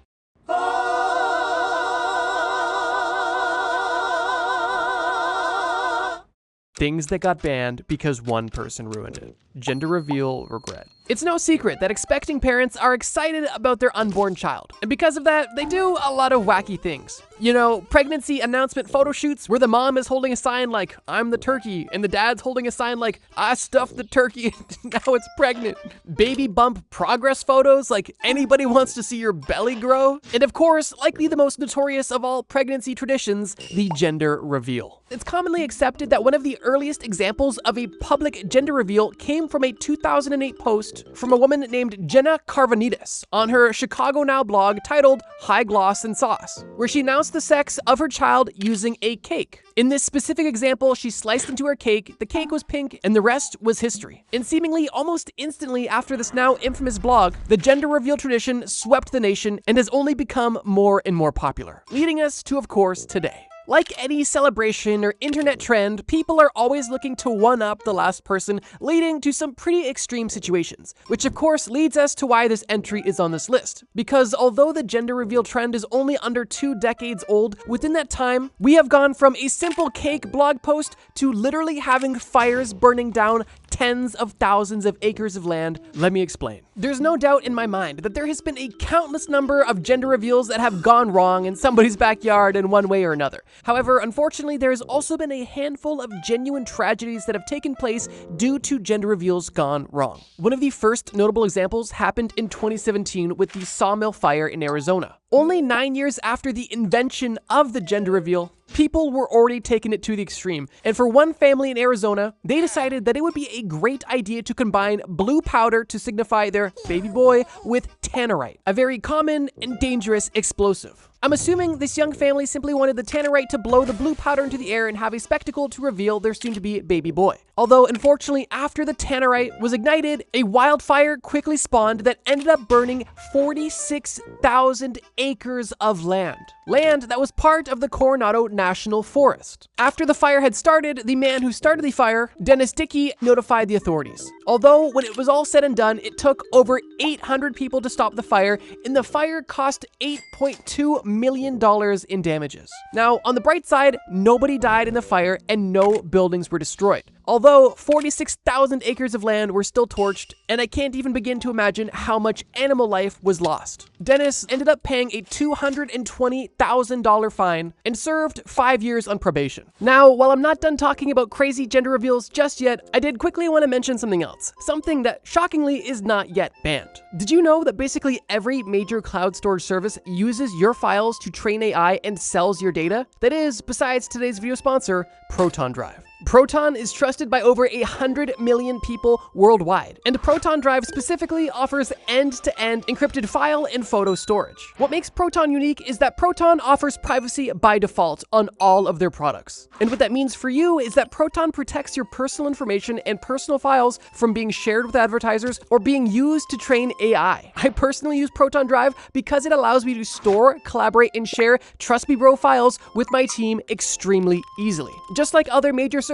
Things that got banned because one person ruined it. Gender reveal regret. It's no secret that expecting parents are excited about their unborn child, and because of that, they do a lot of wacky things. You know, pregnancy announcement photo shoots where the mom is holding a sign like, "I'm the turkey," and the dad's holding a sign like, "I stuffed the turkey, now it's pregnant." Baby bump progress photos like, "Anybody wants to see your belly grow?" And of course, likely the most notorious of all pregnancy traditions, the gender reveal. It's commonly accepted that one of the earliest examples of a public gender reveal came from a 2008 post from a woman named Jenna Carvanidis on her Chicago Now blog titled High Gloss and Sauce, where she announced the sex of her child using a cake. In this specific example, she sliced into her cake, the cake was pink, and the rest was history. And seemingly almost instantly after this now infamous blog, the gender reveal tradition swept the nation and has only become more and more popular, leading us to, of course, today. Like any celebration or internet trend, people are always looking to one-up the last person, leading to some pretty extreme situations, which of course leads us to why this entry is on this list. Because although the gender reveal trend is only under 2 decades old, within that time, we have gone from a simple cake blog post to literally having fires burning down tens of thousands of acres of land. Let me explain. There's no doubt in my mind that there has been a countless number of gender reveals that have gone wrong in somebody's backyard in one way or another. However, unfortunately, there has also been a handful of genuine tragedies that have taken place due to gender reveals gone wrong. One of the first notable examples happened in 2017 with the Sawmill Fire in Arizona. Only 9 years after the invention of the gender reveal, people were already taking it to the extreme, and for one family in Arizona, they decided that it would be a great idea to combine blue powder to signify their baby boy with tannerite, a very common and dangerous explosive. I'm assuming this young family simply wanted the tannerite to blow the blue powder into the air and have a spectacle to reveal their soon-to-be baby boy. Although, unfortunately, after the tannerite was ignited, a wildfire quickly spawned that ended up burning 46,000 acres of land. Land that was part of the Coronado National Forest. After the fire had started, the man who started the fire, Dennis Dickey, notified the authorities. Although, when it was all said and done, it took over 800 people to stop the fire, and the fire cost $8.2 million in damages. Now, on the bright side, nobody died in the fire and no buildings were destroyed. Although 46,000 acres of land were still torched, and I can't even begin to imagine how much animal life was lost. Dennis ended up paying a $220,000 fine and served 5 years on probation. Now, while I'm not done talking about crazy gender reveals just yet, I did quickly want to mention something else. Something that shockingly is not yet banned. Did you know that basically every major cloud storage service uses your files to train AI and sells your data? That is, besides today's video sponsor, Proton Drive. Proton is trusted by over 100 million people worldwide, and Proton Drive specifically offers end-to-end encrypted file and photo storage. What makes Proton unique is that Proton offers privacy by default on all of their products. And what that means for you is that Proton protects your personal information and personal files from being shared with advertisers or being used to train AI. I personally use Proton Drive because it allows me to store, collaborate, and share Trust Me Bro files with my team extremely easily. Just like other major services,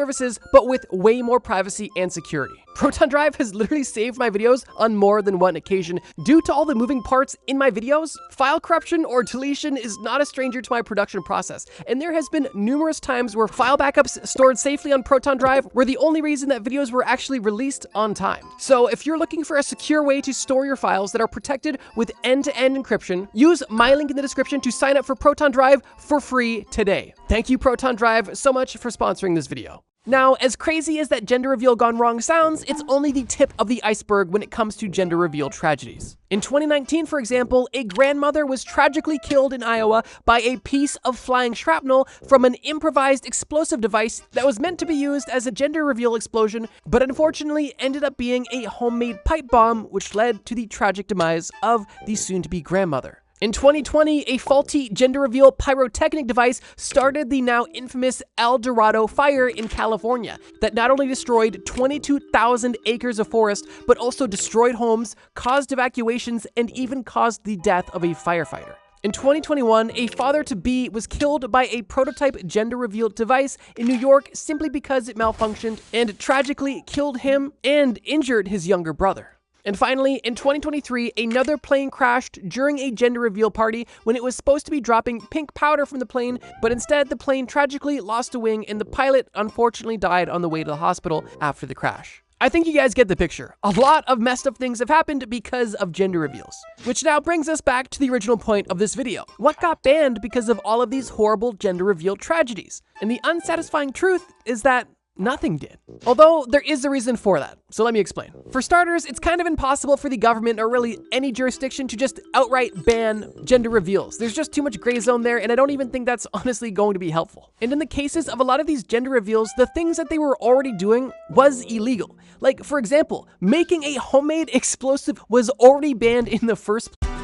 but with way more privacy and security. Proton Drive has literally saved my videos on more than one occasion. Due to all the moving parts in my videos, file corruption or deletion is not a stranger to my production process, and there has been numerous times where file backups stored safely on Proton Drive were the only reason that videos were actually released on time. So if you're looking for a secure way to store your files that are protected with end-to-end encryption, use my link in the description to sign up for Proton Drive for free today. Thank you, Proton Drive, so much for sponsoring this video. Now, as crazy as that gender reveal gone wrong sounds, it's only the tip of the iceberg when it comes to gender reveal tragedies. In 2019, for example, a grandmother was tragically killed in Iowa by a piece of flying shrapnel from an improvised explosive device that was meant to be used as a gender reveal explosion, but unfortunately ended up being a homemade pipe bomb, which led to the tragic demise of the soon-to-be grandmother. In 2020, a faulty gender reveal pyrotechnic device started the now infamous El Dorado fire in California that not only destroyed 22,000 acres of forest, but also destroyed homes, caused evacuations, and even caused the death of a firefighter. In 2021, a father-to-be was killed by a prototype gender reveal device in New York simply because it malfunctioned and tragically killed him and injured his younger brother. And finally, in 2023, another plane crashed during a gender reveal party when it was supposed to be dropping pink powder from the plane, but instead the plane tragically lost a wing and the pilot unfortunately died on the way to the hospital after the crash. I think you guys get the picture. A lot of messed up things have happened because of gender reveals. Which now brings us back to the original point of this video. What got banned because of all of these horrible gender reveal tragedies? And the unsatisfying truth is that nothing did. Although there is a reason for that, so let me explain. For starters, it's kind of impossible for the government or really any jurisdiction to just outright ban gender reveals. There's just too much gray zone there, and I don't even think that's honestly going to be helpful. And in the cases of a lot of these gender reveals, the things that they were already doing was illegal. Like, for example, making a homemade explosive was already banned in the first place.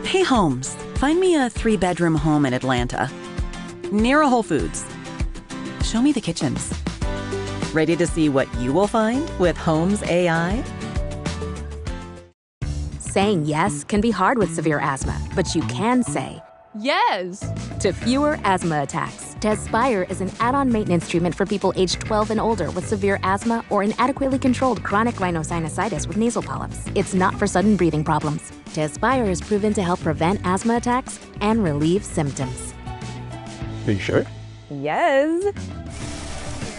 Hey Holmes, find me a 3-bedroom home in Atlanta, near a Whole Foods. Show me the kitchens. Ready to see what you will find with Holmes AI? Saying yes can be hard with severe asthma, but you can say yes to fewer asthma attacks. Tezspire is an add-on maintenance treatment for people aged 12 and older with severe asthma or inadequately controlled chronic rhinosinusitis with nasal polyps. It's not for sudden breathing problems. Tezspire is proven to help prevent asthma attacks and relieve symptoms. Are you sure? Yes.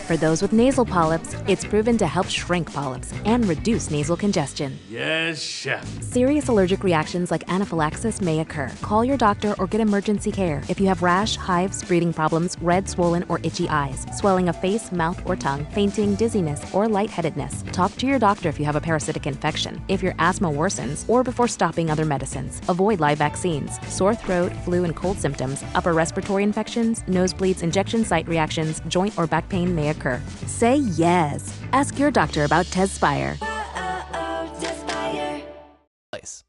For those with nasal polyps, it's proven to help shrink polyps and reduce nasal congestion. Yes, chef. Serious allergic reactions like anaphylaxis may occur. Call your doctor or get emergency care if you have rash, hives, breathing problems, red, swollen, or itchy eyes, swelling of face, mouth, or tongue, fainting, dizziness, or lightheadedness. Talk to your doctor if you have a parasitic infection, if your asthma worsens, or before stopping other medicines. Avoid live vaccines. Sore throat, flu, and cold symptoms, upper respiratory infections, nosebleeds, injection site reactions, joint or back pain may occur. Say yes. Ask your doctor about Tezspire.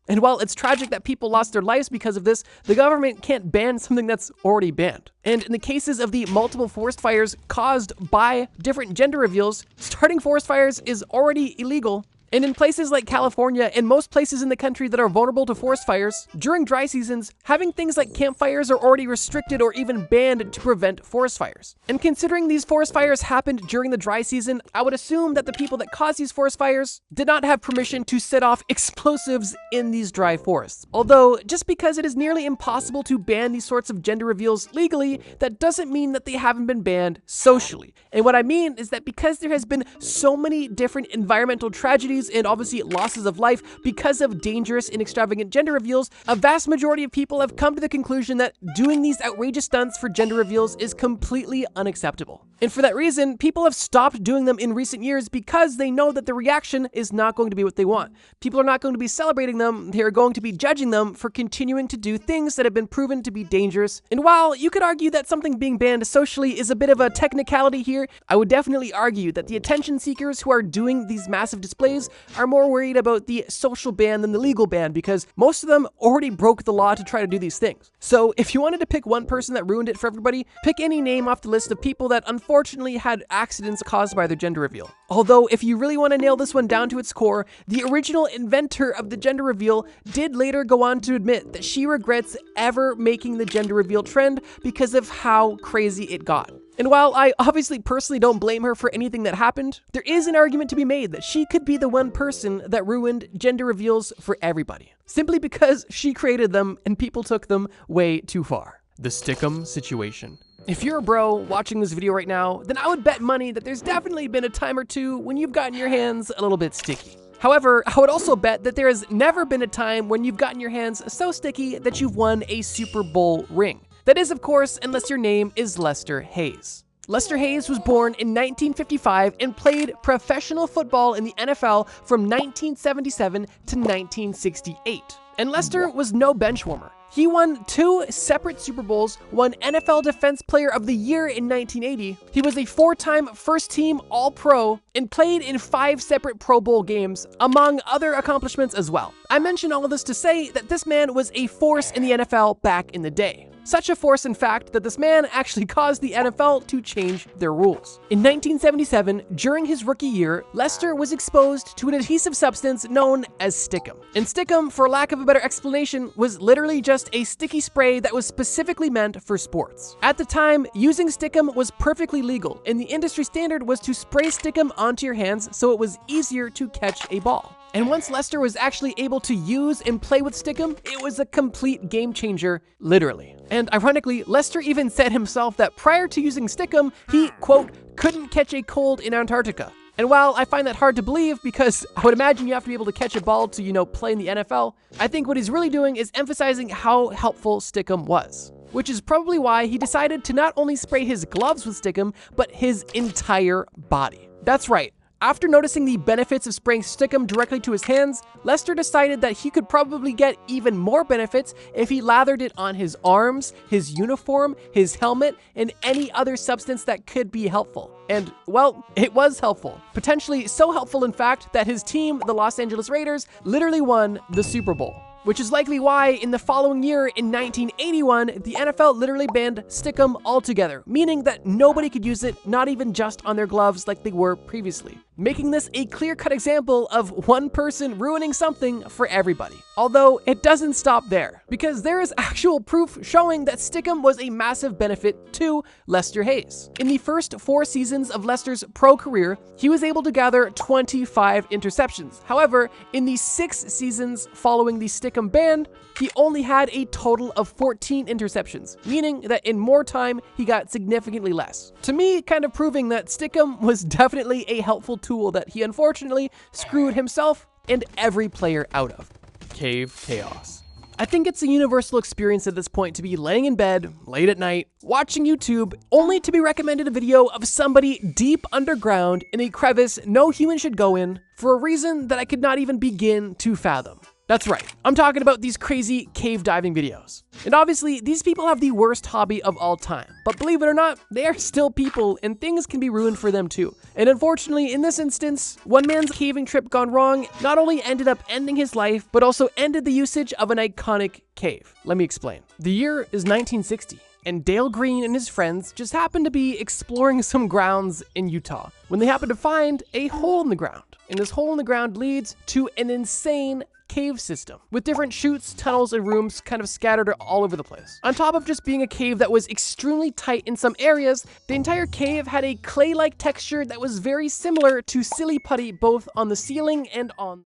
And while it's tragic that people lost their lives because of this, the government can't ban something that's already banned. And in the cases of the multiple forest fires caused by different gender reveals, starting forest fires is already illegal. And in places like California and most places in the country that are vulnerable to forest fires, during dry seasons, having things like campfires are already restricted or even banned to prevent forest fires. And considering these forest fires happened during the dry season, I would assume that the people that caused these forest fires did not have permission to set off explosives in these dry forests. Although, just because it is nearly impossible to ban these sorts of gender reveals legally, that doesn't mean that they haven't been banned socially. And what I mean is that because there has been so many different environmental tragedies and obviously losses of life because of dangerous and extravagant gender reveals, a vast majority of people have come to the conclusion that doing these outrageous stunts for gender reveals is completely unacceptable. And for that reason, people have stopped doing them in recent years because they know that the reaction is not going to be what they want. People are not going to be celebrating them, they are going to be judging them for continuing to do things that have been proven to be dangerous. And while you could argue that something being banned socially is a bit of a technicality here, I would definitely argue that the attention seekers who are doing these massive displays are more worried about the social ban than the legal ban because most of them already broke the law to try to do these things. So if you wanted to pick one person that ruined it for everybody, pick any name off the list of people that unfortunately had accidents caused by their gender reveal. Although if you really want to nail this one down to its core, the original inventor of the gender reveal did later go on to admit that she regrets ever making the gender reveal trend because of how crazy it got. And while I obviously personally don't blame her for anything that happened, there is an argument to be made that she could be the one person that ruined gender reveals for everybody, simply because she created them and people took them way too far. The Stickum situation. If you're a bro watching this video right now, then I would bet money that there's definitely been a time or two when you've gotten your hands a little bit sticky. However, I would also bet that there has never been a time when you've gotten your hands so sticky that you've won a Super Bowl ring. That is, of course, unless your name is Lester Hayes. Lester Hayes was born in 1955 and played professional football in the NFL from 1977 to 1968. And Lester was no bench warmer. He won 2 separate Super Bowls, won NFL Defense Player of the Year in 1980. He was a 4-time first-team All-Pro and played in 5 separate Pro Bowl games, among other accomplishments as well. I mention all of this to say that this man was a force in the NFL back in the day. Such a force, in fact, that this man actually caused the NFL to change their rules. In 1977, during his rookie year, Lester was exposed to an adhesive substance known as Stickum. And Stickum, for lack of a better explanation, was literally just a sticky spray that was specifically meant for sports. At the time, using Stickum was perfectly legal, and the industry standard was to spray Stickum onto your hands so it was easier to catch a ball. And once Lester was actually able to use and play with Stickum, it was a complete game changer, literally. And ironically, Lester even said himself that prior to using Stickum, he, quote, couldn't catch a cold in Antarctica. And while I find that hard to believe because I would imagine you have to be able to catch a ball to, play in the NFL, I think what he's really doing is emphasizing how helpful Stickum was. Which is probably why he decided to not only spray his gloves with Stickum, but his entire body. That's right. After noticing the benefits of spraying Stickum directly to his hands, Lester decided that he could probably get even more benefits if he lathered it on his arms, his uniform, his helmet, and any other substance that could be helpful. And, well, it was helpful. Potentially so helpful, in fact, that his team, the Los Angeles Raiders, literally won the Super Bowl. Which is likely why, in the following year, in 1981, the NFL literally banned Stickum altogether, meaning that nobody could use it, not even just on their gloves like they were previously. Making this a clear-cut example of one person ruining something for everybody. Although, it doesn't stop there, because there is actual proof showing that Stickum was a massive benefit to Lester Hayes. In the first 4 seasons of Lester's pro career, he was able to gather 25 interceptions. However, in the 6 seasons following the Stickum ban, he only had a total of 14 interceptions, meaning that in more time, he got significantly less. To me, kind of proving that Stickum was definitely a helpful tool that he unfortunately screwed himself and every player out of. Cave chaos. I think it's a universal experience at this point to be laying in bed late at night, watching YouTube, only to be recommended a video of somebody deep underground in a crevice no human should go in for a reason that I could not even begin to fathom. That's right, I'm talking about these crazy cave diving videos. And obviously, these people have the worst hobby of all time. But believe it or not, they are still people and things can be ruined for them too. And unfortunately, in this instance, one man's caving trip gone wrong not only ended up ending his life, but also ended the usage of an iconic cave. Let me explain. The year is 1960. And Dale Green and his friends just happened to be exploring some grounds in Utah when they happened to find a hole in the ground. And this hole in the ground leads to an insane cave system with different chutes, tunnels, and rooms kind of scattered all over the place. On top of just being a cave that was extremely tight in some areas, the entire cave had a clay-like texture that was very similar to silly putty both on the ceiling and on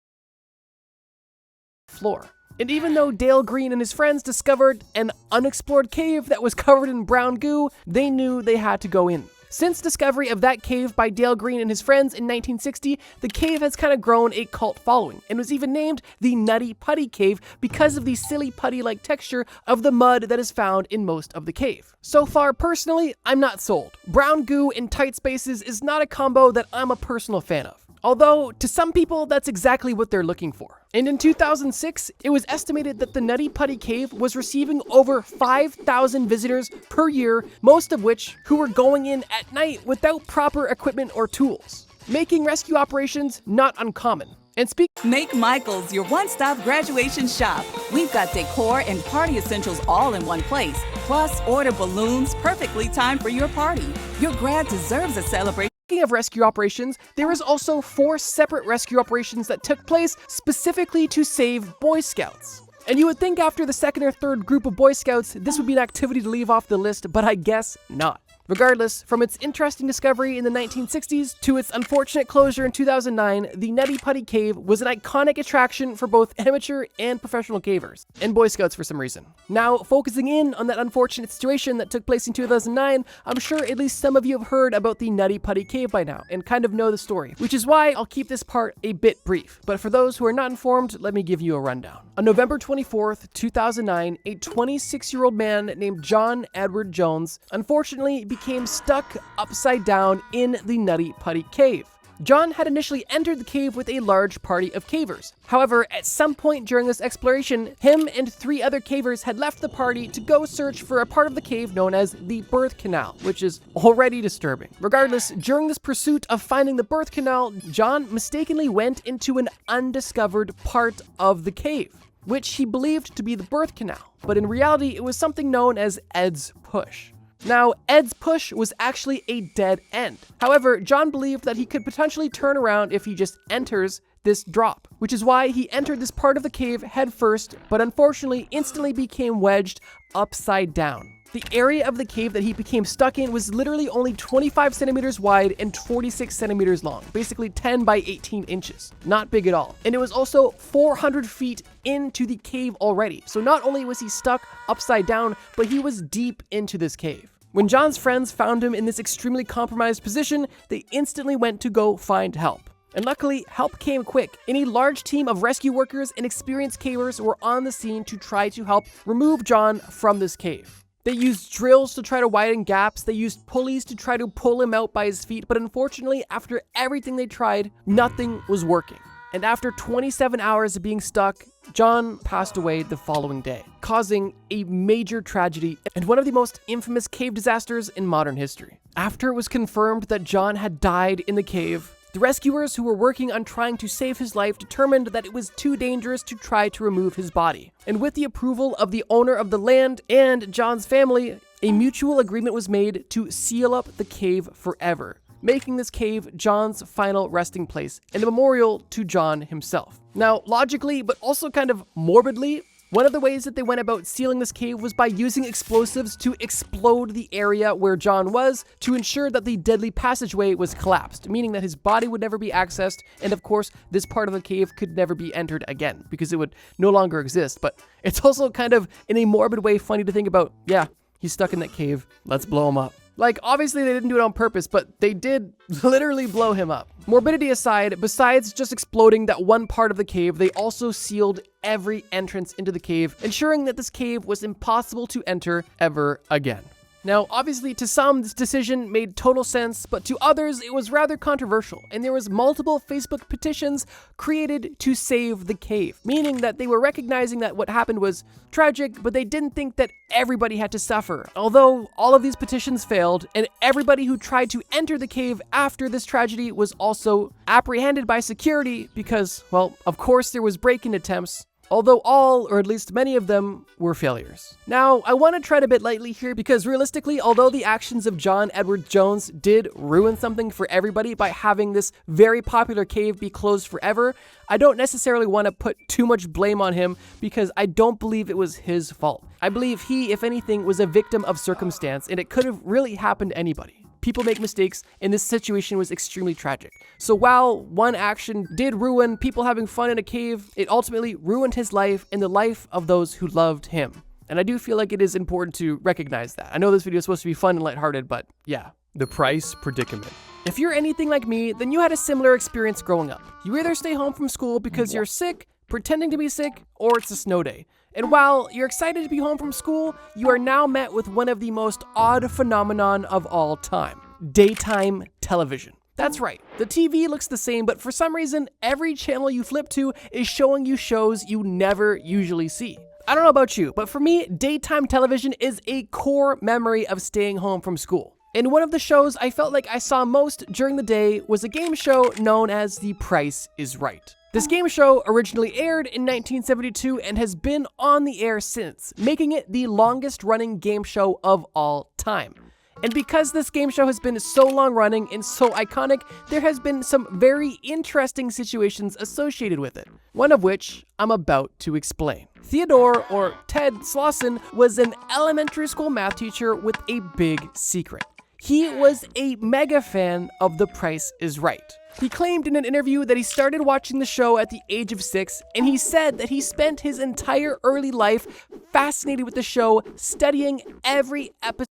the floor. And even though Dale Green and his friends discovered an unexplored cave that was covered in brown goo, they knew they had to go in. Since discovery of that cave by Dale Green and his friends in 1960, the cave has kind of grown a cult following and was even named the Nutty Putty Cave because of the silly putty-like texture of the mud that is found in most of the cave. So far, personally, I'm not sold. Brown goo in tight spaces is not a combo that I'm a personal fan of. Although, to some people, that's exactly what they're looking for. And in 2006, it was estimated that the Nutty Putty Cave was receiving over 5,000 visitors per year, most of which who were going in at night without proper equipment or tools, making rescue operations not uncommon. And Make Michael's your one-stop graduation shop. We've got decor and party essentials all in one place. Plus, order balloons perfectly timed for your party. Your grad deserves a celebration. Speaking of rescue operations, there is also 4 separate rescue operations that took place specifically to save Boy Scouts. And you would think after the second or third group of Boy Scouts, this would be an activity to leave off the list, but I guess not. Regardless, from its interesting discovery in the 1960s to its unfortunate closure in 2009, the Nutty Putty Cave was an iconic attraction for both amateur and professional cavers, and Boy Scouts for some reason. Now, focusing in on that unfortunate situation that took place in 2009, I'm sure at least some of you have heard about the Nutty Putty Cave by now, and kind of know the story, which is why I'll keep this part a bit brief. But for those who are not informed, let me give you a rundown. On November 24th, 2009, a 26-year-old man named John Edward Jones unfortunately became stuck upside down in the Nutty Putty Cave. John had initially entered the cave with a large party of cavers. However, at some point during this exploration, him and 3 other cavers had left the party to go search for a part of the cave known as the birth canal, which is already disturbing. Regardless, during this pursuit of finding the birth canal, John mistakenly went into an undiscovered part of the cave, which he believed to be the birth canal, but in reality, it was something known as Ed's Push. Now, Ed's Push was actually a dead end. However, John believed that he could potentially turn around if he just enters this drop, which is why he entered this part of the cave head first, but unfortunately instantly became wedged upside down. The area of the cave that he became stuck in was literally only 25 centimeters wide and 46 centimeters long, basically 10 by 18 inches. Not big at all. And it was also 400 feet into the cave already. So not only was he stuck upside down, but he was deep into this cave. When John's friends found him in this extremely compromised position, they instantly went to go find help. And luckily, help came quick, and a large team of rescue workers and experienced cavers were on the scene to try to help remove John from this cave. They used drills to try to widen gaps, they used pulleys to try to pull him out by his feet, but unfortunately, after everything they tried, nothing was working. And after 27 hours of being stuck, John passed away the following day, causing a major tragedy and one of the most infamous cave disasters in modern history. After it was confirmed that John had died in the cave, the rescuers who were working on trying to save his life determined that it was too dangerous to try to remove his body. And with the approval of the owner of the land and John's family, a mutual agreement was made to seal up the cave forever, making this cave John's final resting place and a memorial to John himself. Now, logically, but also kind of morbidly, one of the ways that they went about sealing this cave was by using explosives to explode the area where John was to ensure that the deadly passageway was collapsed, meaning that his body would never be accessed, and of course, this part of the cave could never be entered again, because it would no longer exist. But it's also kind of, in a morbid way, funny to think about, yeah, he's stuck in that cave, let's blow him up. Like, obviously they didn't do it on purpose, but they did literally blow him up. Morbidity aside, besides just exploding that one part of the cave, they also sealed every entrance into the cave, ensuring that this cave was impossible to enter ever again. Now, obviously, to some, this decision made total sense, but to others, it was rather controversial, and there was multiple Facebook petitions created to save the cave, meaning that they were recognizing that what happened was tragic, but they didn't think that everybody had to suffer. Although all of these petitions failed, and everybody who tried to enter the cave after this tragedy was also apprehended by security because, well, of course there was break-in attempts, although all, or at least many of them, were failures. Now, I want to tread a bit lightly here because realistically, although the actions of John Edward Jones did ruin something for everybody by having this very popular cave be closed forever, I don't necessarily want to put too much blame on him because I don't believe it was his fault. I believe he, if anything, was a victim of circumstance, and it could have really happened to anybody. People make mistakes, and this situation was extremely tragic. So while one action did ruin people having fun in a cave, it ultimately ruined his life and the life of those who loved him. And I do feel like it is important to recognize that. I know this video is supposed to be fun and lighthearted, but yeah. The price predicament. If you're anything like me, then you had a similar experience growing up. You either stay home from school because you're sick, pretending to be sick, or it's a snow day. And while you're excited to be home from school, you are now met with one of the most odd phenomenon of all time: daytime television. That's right, the TV looks the same, but for some reason, every channel you flip to is showing you shows you never usually see. I don't know about you, but for me, daytime television is a core memory of staying home from school. And one of the shows I felt like I saw most during the day was a game show known as The Price is Right. This game show originally aired in 1972 and has been on the air since, making it the longest running game show of all time. And because this game show has been so long running and so iconic, there has been some very interesting situations associated with it, one of which I'm about to explain. Theodore, or Ted Slauson, was an elementary school math teacher with a big secret. He was a mega fan of The Price is Right. He claimed in an interview that he started watching the show at the age of 6, and he said that he spent his entire early life fascinated with the show, studying every episode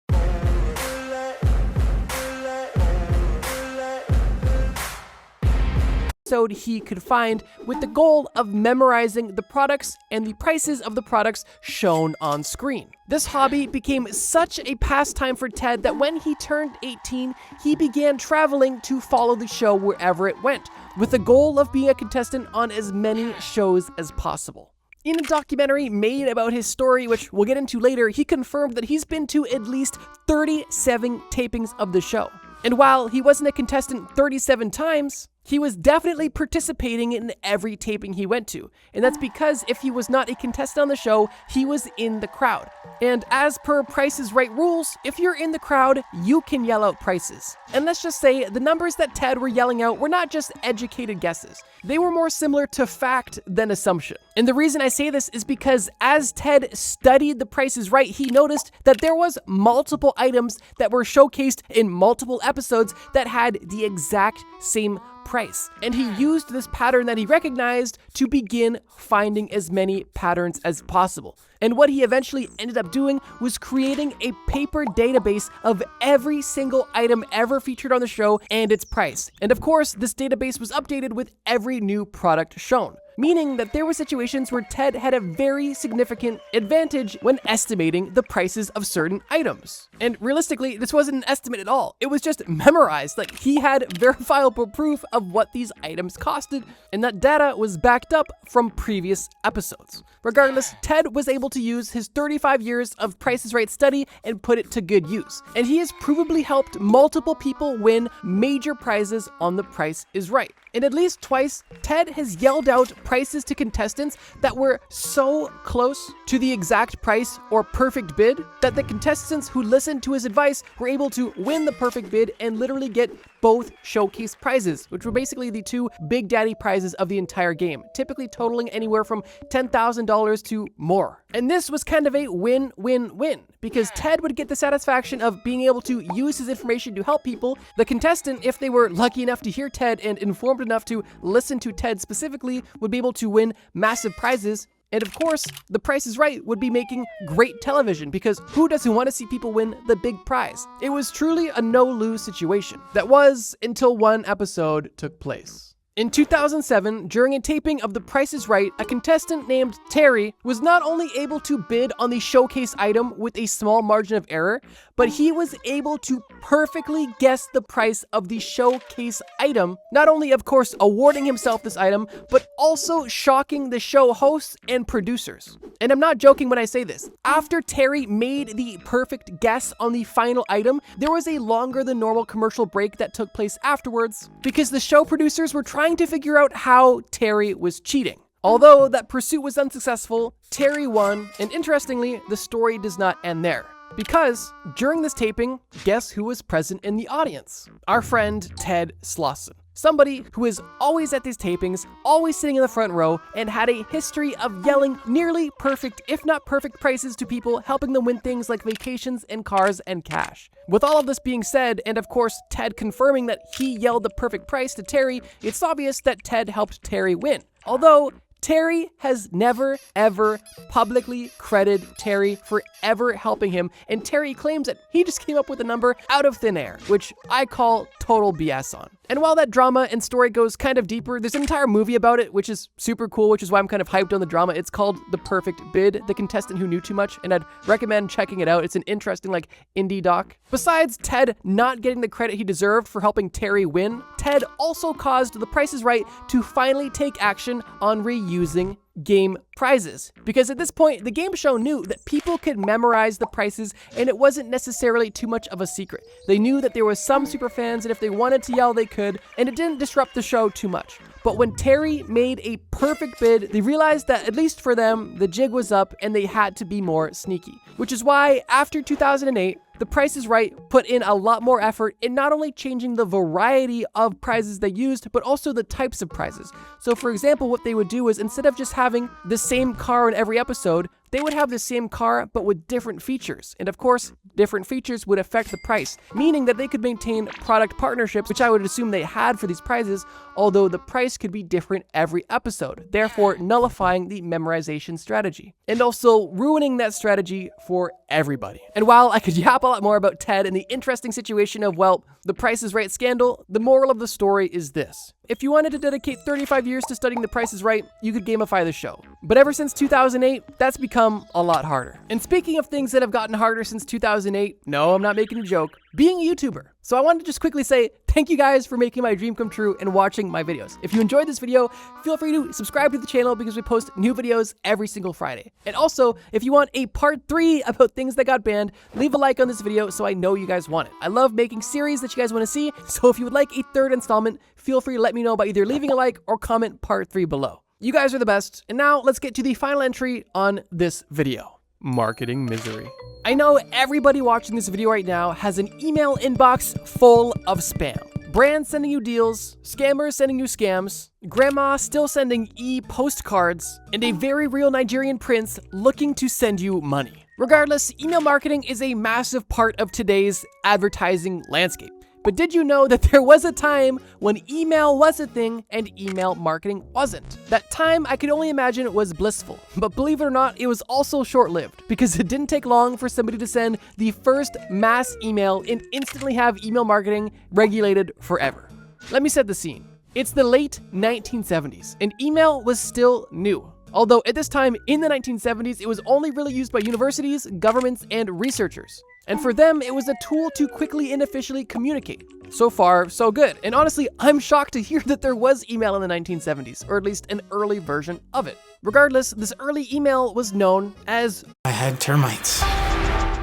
he could find, with the goal of memorizing the products and the prices of the products shown on screen. This hobby became such a pastime for Ted that when he turned 18, he began traveling to follow the show wherever it went, with the goal of being a contestant on as many shows as possible. In a documentary made about his story, which we'll get into later, he confirmed that he's been to at least 37 tapings of the show. And while he wasn't a contestant 37 times, he was definitely participating in every taping he went to. And that's because if he was not a contestant on the show, he was in the crowd. And as per Price is Right rules, if you're in the crowd, you can yell out prices. And let's just say the numbers that Ted were yelling out were not just educated guesses. They were more similar to fact than assumption. And the reason I say this is because as Ted studied The Price is Right, he noticed that there was multiple items that were showcased in multiple episodes that had the exact same price. And he used this pattern that he recognized to begin finding as many patterns as possible. And what he eventually ended up doing was creating a paper database of every single item ever featured on the show and its price. And of course, this database was updated with every new product shown, meaning that there were situations where Ted had a very significant advantage when estimating the prices of certain items. And realistically, this wasn't an estimate at all. It was just memorized. Like, he had verifiable proof of what these items costed, and that data was backed up from previous episodes. Regardless, Ted was able to use his 35 years of Price is Right study and put it to good use. And he has provably helped multiple people win major prizes on The Price is Right. And at least twice, Ted has yelled out prices to contestants that were so close to the exact price or perfect bid that the contestants who listened to his advice were able to win the perfect bid and literally get both showcase prizes, which were basically the two Big Daddy prizes of the entire game, typically totaling anywhere from $10,000 to more. And this was kind of a win-win-win, because Ted would get the satisfaction of being able to use his information to help people. The contestant, if they were lucky enough to hear Ted and informed enough to listen to Ted specifically, would be able to win massive prizes. And of course, The Price is Right would be making great television, because who doesn't want to see people win the big prize? It was truly a no-lose situation. That was until one episode took place. In 2007, during a taping of The Price is Right, a contestant named Terry was not only able to bid on the showcase item with a small margin of error, but he was able to perfectly guess the price of the showcase item, not only, of course, awarding himself this item, but also shocking the show hosts and producers. And I'm not joking when I say this. After Terry made the perfect guess on the final item, there was a longer than normal commercial break that took place afterwards, because the show producers were trying to figure out how Terry was cheating. Although that pursuit was unsuccessful, Terry won, and interestingly, the story does not end there. Because during this taping, guess who was present in the audience? Our friend Ted Slauson. Somebody who is always at these tapings, always sitting in the front row, and had a history of yelling nearly perfect, if not perfect prices to people, helping them win things like vacations and cars and cash. With all of this being said, and of course Ted confirming that he yelled the perfect price to Terry, it's obvious that Ted helped Terry win. Although Terry has never, ever publicly credited Terry for ever helping him, and Terry claims that he just came up with a number out of thin air, which I call total BS on. And while that drama and story goes kind of deeper, there's an entire movie about it, which is super cool, which is why I'm kind of hyped on the drama. It's called The Perfect Bid, The Contestant Who Knew Too Much, and I'd recommend checking it out. It's an interesting, indie doc. Besides Ted not getting the credit he deserved for helping Terry win, Ted also caused The Price is Right to finally take action on reusing game prizes. Because at this point, the game show knew that people could memorize the prices, and it wasn't necessarily too much of a secret. They knew that there was some super fans, and if they wanted to yell, they could, and it didn't disrupt the show too much. But when Terry made a perfect bid, they realized that, at least for them, the jig was up and they had to be more sneaky. Which is why, after 2008, The Price is Right put in a lot more effort in not only changing the variety of prizes they used, but also the types of prizes. So for example, what they would do is, instead of just having the same car in every episode, they would have the same car but with different features. And of course, different features would affect the price, meaning that they could maintain product partnerships, which I would assume they had for these prizes, although the price could be different every episode, therefore nullifying the memorization strategy, and also ruining that strategy for everybody. And while I could yap a lot more about Ted and the interesting situation of, well, the Price is Right scandal, the moral of the story is this. If you wanted to dedicate 35 years to studying The Price is Right, you could gamify the show. But ever since 2008, that's become a lot harder. And speaking of things that have gotten harder since 2008, no, I'm not making a joke, being a YouTuber. So I wanted to just quickly say thank you guys for making my dream come true and watching my videos. If you enjoyed this video, feel free to subscribe to the channel because we post new videos every single Friday. And also, if you want a part 3 about things that got banned, leave a like on this video so I know you guys want it. I love making series that you guys want to see, so if you would like a third installment, feel free to let me know by either leaving a like or comment part 3 below. You guys are the best. And now let's get to the final entry on this video. Marketing misery. I know everybody watching this video right now has an email inbox full of spam. brands sending you deals, scammers sending you scams, grandma still sending e-postcards, and a very real Nigerian prince looking to send you money. Regardless, email marketing is a massive part of today's advertising landscape. But did you know that there was a time when email was a thing and email marketing wasn't? That time, I could only imagine, was blissful. But believe it or not, it was also short-lived, because it didn't take long for somebody to send the first mass email and instantly have email marketing regulated forever. Let me set the scene. It's the late 1970s, and email was still new. Although at this time, in the 1970s, it was only really used by universities, governments, and researchers. And for them, it was a tool to quickly and efficiently communicate. So far, so good. And honestly, I'm shocked to hear that there was email in the 1970s, or at least an early version of it. Regardless, this early email was known as... I had termites,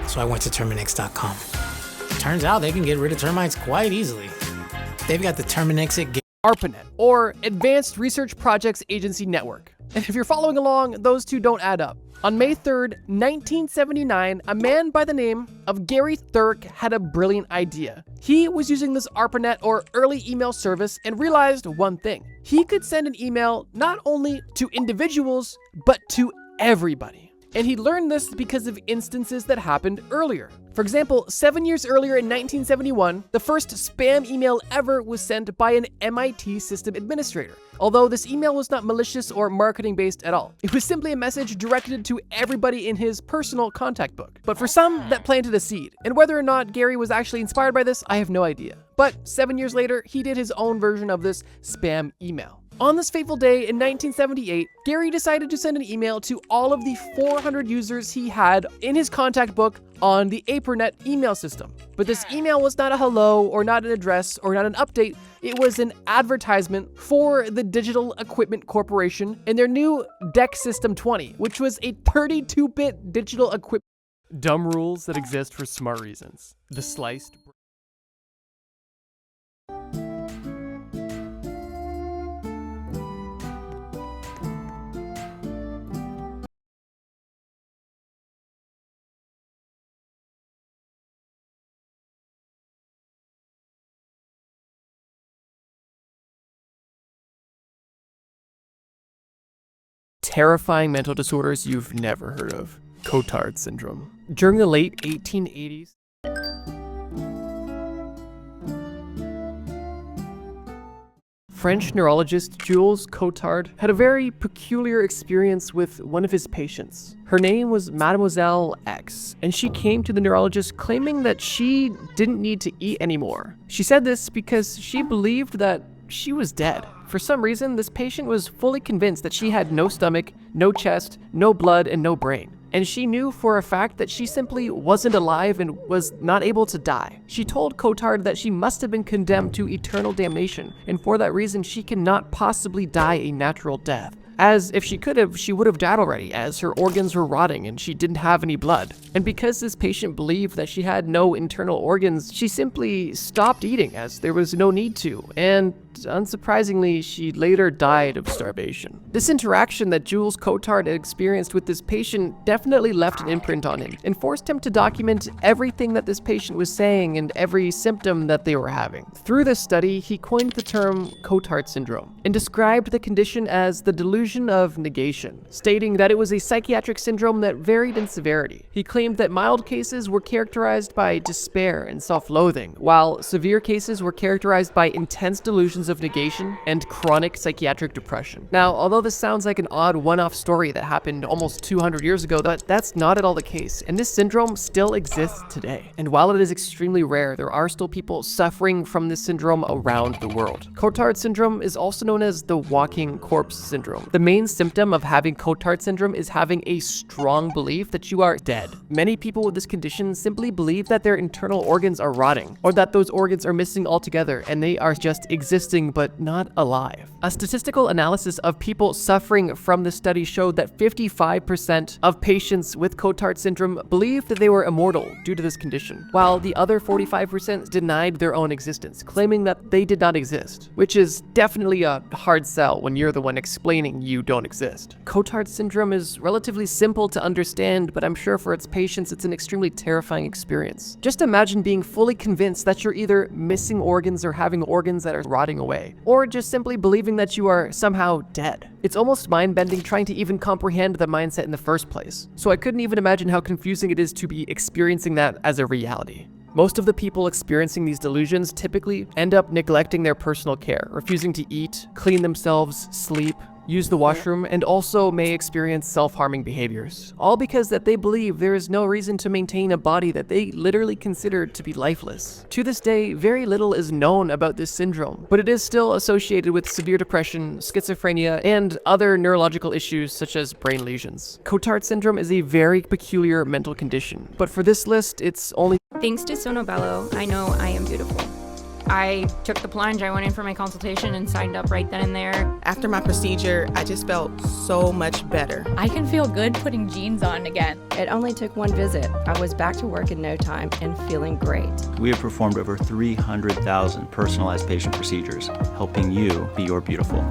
so I went to Terminix.com. Turns out they can get rid of termites quite easily. They've got the Terminix ARPANET, or Advanced Research Projects Agency Network. And if you're following along, those two don't add up. On May 3rd, 1979, a man by the name of Gary Thurk had a brilliant idea. He was using this ARPANET, or early email service, and realized one thing. He could send an email not only to individuals, but to everybody. And he learned this because of instances that happened earlier. For example, 7 years earlier in 1971, the first spam email ever was sent by an MIT system administrator. Although this email was not malicious or marketing based at all. It was simply a message directed to everybody in his personal contact book. But for some, that planted a seed. And whether or not Gary was actually inspired by this, I have no idea. But 7 years later, he did his own version of this spam email. On this fateful day in 1978, Gary decided to send an email to all of the 400 users he had in his contact book on the ARPANET email system. But this email was not a hello, or not an address, or not an update. It was an advertisement for the Digital Equipment Corporation and their new DEC System 20, which was a 32-bit digital equipment. Dumb rules that exist for smart reasons. The sliced... terrifying mental disorders you've never heard of. Cotard syndrome. During the late 1880s, French neurologist Jules Cotard had a very peculiar experience with one of his patients. Her name was Mademoiselle X, and she came to the neurologist claiming that she didn't need to eat anymore. She said this because she believed that she was dead. For some reason, this patient was fully convinced that she had no stomach, no chest, no blood, and no brain. And she knew for a fact that she simply wasn't alive and was not able to die. She told Cotard that she must have been condemned to eternal damnation, and for that reason she cannot possibly die a natural death. As if she could have, she would have died already, as her organs were rotting and she didn't have any blood. And because this patient believed that she had no internal organs, she simply stopped eating as there was no need to, and unsurprisingly, she later died of starvation. This interaction that Jules Cotard had experienced with this patient definitely left an imprint on him and forced him to document everything that this patient was saying and every symptom that they were having. Through this study, he coined the term Cotard syndrome and described the condition as the delusion of negation, stating that it was a psychiatric syndrome that varied in severity. He claimed that mild cases were characterized by despair and self-loathing, while severe cases were characterized by intense delusions of negation and chronic psychiatric depression. Now, although this sounds like an odd one-off story that happened almost 200 years ago, that's not at all the case, and this syndrome still exists today. And while it is extremely rare, there are still people suffering from this syndrome around the world. Cotard syndrome is also known as the walking corpse syndrome. The main symptom of having Cotard syndrome is having a strong belief that you are dead. Many people with this condition simply believe that their internal organs are rotting, or that those organs are missing altogether and they are just existing existing but not alive. A statistical analysis of people suffering from this study showed that 55% of patients with Cotard syndrome believed that they were immortal due to this condition, while the other 45% denied their own existence, claiming that they did not exist, which is definitely a hard sell when you're the one explaining you don't exist. Cotard syndrome is relatively simple to understand, but I'm sure for its patients it's an extremely terrifying experience. Just imagine being fully convinced that you're either missing organs or having organs that are rotting away, or just simply believing that you are somehow dead. It's almost mind-bending trying to even comprehend the mindset in the first place. So I couldn't even imagine how confusing it is to be experiencing that as a reality. Most of the people experiencing these delusions typically end up neglecting their personal care, refusing to eat, clean themselves, sleep, use the washroom, and also may experience self-harming behaviors, all because that they believe there is no reason to maintain a body that they literally consider to be lifeless. To this day, very little is known about this syndrome, but it is still associated with severe depression, schizophrenia, and other neurological issues such as brain lesions. Cotard syndrome is a very peculiar mental condition, but for this list, it's only Thanks to Sono Bello, I know I am beautiful. I took the plunge, I went in for my consultation and signed up right then and there. After my procedure, I just felt so much better. I can feel good putting jeans on again. It only took one visit. I was back to work in no time and feeling great. We have performed over 300,000 personalized patient procedures, helping you be your beautiful.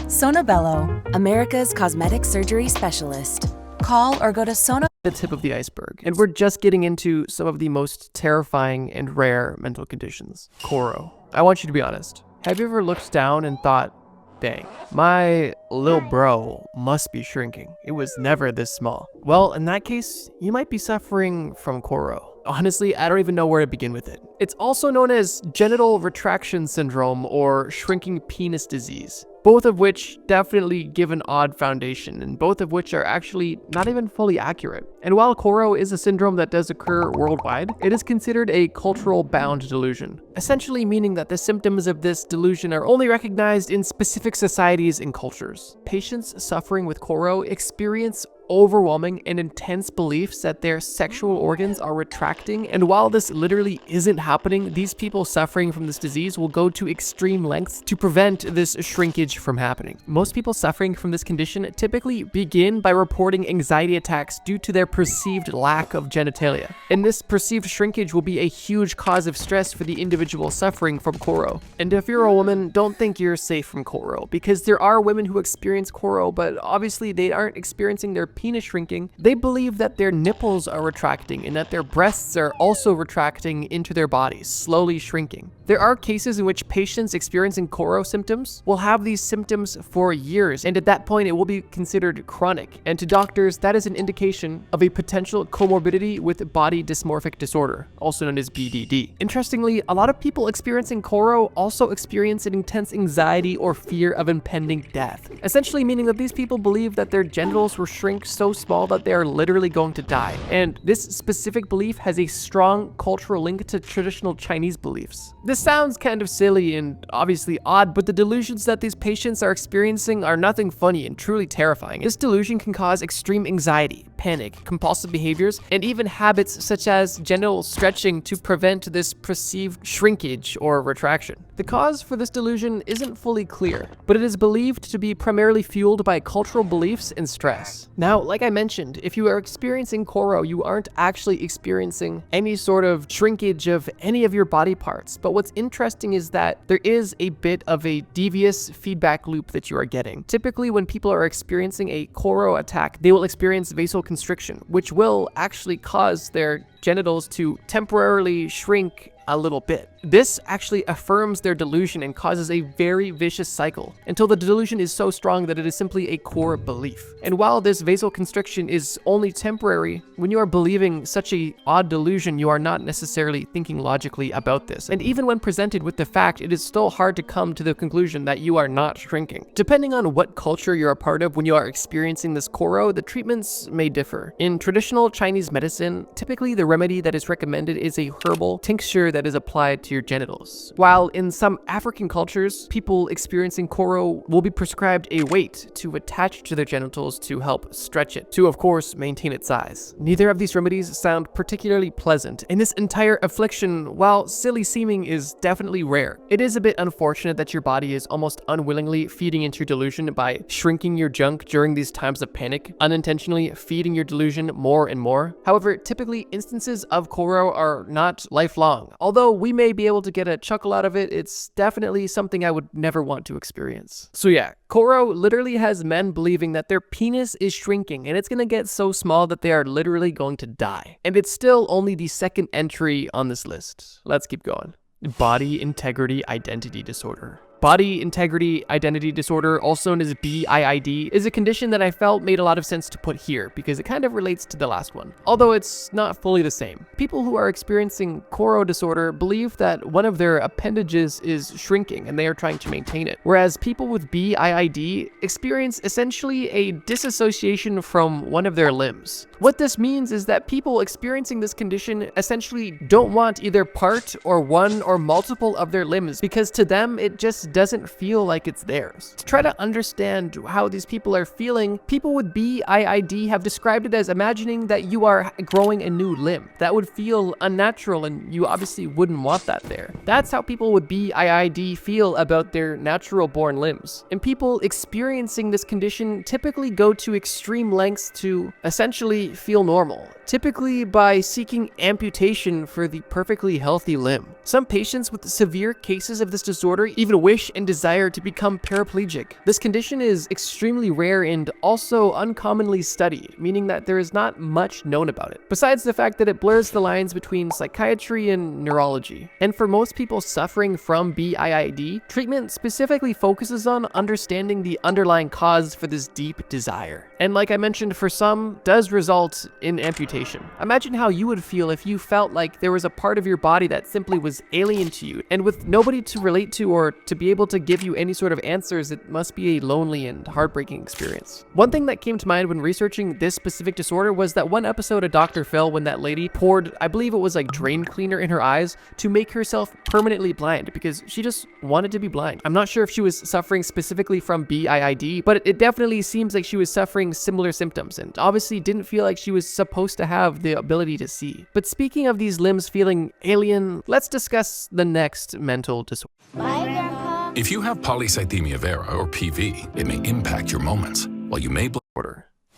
Sono Bello, America's cosmetic surgery specialist. Call or go to Sono. The tip of the iceberg, and we're just getting into some of the most terrifying and rare mental conditions. Koro. I want you to be honest. Have you ever looked down and thought, dang, my little bro must be shrinking. It was never this small. Well, in that case, you might be suffering from Koro. Honestly, I don't even know where to begin with it. It's also known as genital retraction syndrome or shrinking penis disease, both of which definitely give an odd foundation, and both of which are actually not even fully accurate. And while Koro is a syndrome that does occur worldwide, it is considered a cultural bound delusion, essentially meaning that the symptoms of this delusion are only recognized in specific societies and cultures. Patients suffering with Koro experience overwhelming and intense beliefs that their sexual organs are retracting, and while this literally isn't happening, these people suffering from this disease will go to extreme lengths to prevent this shrinkage from happening. Most people suffering from this condition typically begin by reporting anxiety attacks due to their perceived lack of genitalia, and this perceived shrinkage will be a huge cause of stress for the individual suffering from Koro. And if you're a woman, don't think you're safe from Koro, because there are women who experience Koro, but obviously they aren't experiencing their penis shrinking. They believe that their nipples are retracting and that their breasts are also retracting into their bodies, slowly shrinking. There are cases in which patients experiencing Koro symptoms will have these symptoms for years, and at that point it will be considered chronic, and to doctors that is an indication of a potential comorbidity with body dysmorphic disorder, also known as BDD. Interestingly, a lot of people experiencing Koro also experience an intense anxiety or fear of impending death, essentially meaning that these people believe that their genitals will shrink so small that they are literally going to die, and this specific belief has a strong cultural link to traditional Chinese beliefs. This sounds kind of silly and obviously odd, but the delusions that these patients are experiencing are nothing funny and truly terrifying. This delusion can cause extreme anxiety, panic, compulsive behaviors, and even habits such as genital stretching to prevent this perceived shrinkage or retraction. The cause for this delusion isn't fully clear, but it is believed to be primarily fueled by cultural beliefs and stress. Now, like I mentioned, if you are experiencing Koro, you aren't actually experiencing any sort of shrinkage of any of your body parts, but what's interesting is that there is a bit of a devious feedback loop that you are getting. Typically, when people are experiencing a Koro attack, they will experience vasoconstriction, which will actually cause their genitals to temporarily shrink a little bit. This actually affirms their delusion and causes a very vicious cycle until the delusion is so strong that it is simply a core belief. And while this vasoconstriction is only temporary, when you are believing such a odd delusion, you are not necessarily thinking logically about this. And even when presented with the fact, it is still hard to come to the conclusion that you are not shrinking. Depending on what culture you're a part of when you are experiencing this Koro, the treatments may differ. In traditional Chinese medicine, typically the remedy that is recommended is a herbal tincture that is applied to your genitals. While in some African cultures, people experiencing Koro will be prescribed a weight to attach to their genitals to help stretch it, to of course maintain its size. Neither of these remedies sound particularly pleasant, and this entire affliction, while silly seeming, is definitely rare. It is a bit unfortunate that your body is almost unwillingly feeding into your delusion by shrinking your junk during these times of panic, unintentionally feeding your delusion more and more. However, typically instances of Koro are not lifelong. Although we may be able to get a chuckle out of it, it's definitely something I would never want to experience. So yeah, Koro literally has men believing that their penis is shrinking and it's gonna get so small that they are literally going to die. And it's still only the second entry on this list. Let's keep going. Body integrity identity disorder. Body integrity identity disorder, also known as BIID, is a condition that I felt made a lot of sense to put here because it kind of relates to the last one, although it's not fully the same. People who are experiencing Koro disorder believe that one of their appendages is shrinking and they are trying to maintain it, whereas people with BIID experience essentially a disassociation from one of their limbs. What this means is that people experiencing this condition essentially don't want either part or one or multiple of their limbs because to them it just doesn't feel like it's theirs. To try to understand how these people are feeling, people with BIID have described it as imagining that you are growing a new limb. That would feel unnatural and you obviously wouldn't want that there. That's how people with BIID feel about their natural born limbs. And people experiencing this condition typically go to extreme lengths to essentially feel normal, typically by seeking amputation for the perfectly healthy limb. Some patients with severe cases of this disorder even wish and desire to become paraplegic. This condition is extremely rare and also uncommonly studied, meaning that there is not much known about it, besides the fact that it blurs the lines between psychiatry and neurology. And for most people suffering from BIID, treatment specifically focuses on understanding the underlying cause for this deep desire. And like I mentioned, for some, does result in amputation. Imagine how you would feel if you felt like there was a part of your body that simply was alien to you, and with nobody to relate to or to be able to give you any sort of answers, it must be a lonely and heartbreaking experience. One thing that came to mind when researching this specific disorder was that one episode of Dr. Phil when that lady poured, I believe it was like drain cleaner in her eyes to make herself permanently blind because she just wanted to be blind. I'm not sure if she was suffering specifically from BIID, but it definitely seems like she was suffering similar symptoms and obviously didn't feel like she was supposed to have the ability to see. But speaking of these limbs feeling alien, let's discuss the next mental disorder. If you have polycythemia vera or PV, it may impact your moments, while you may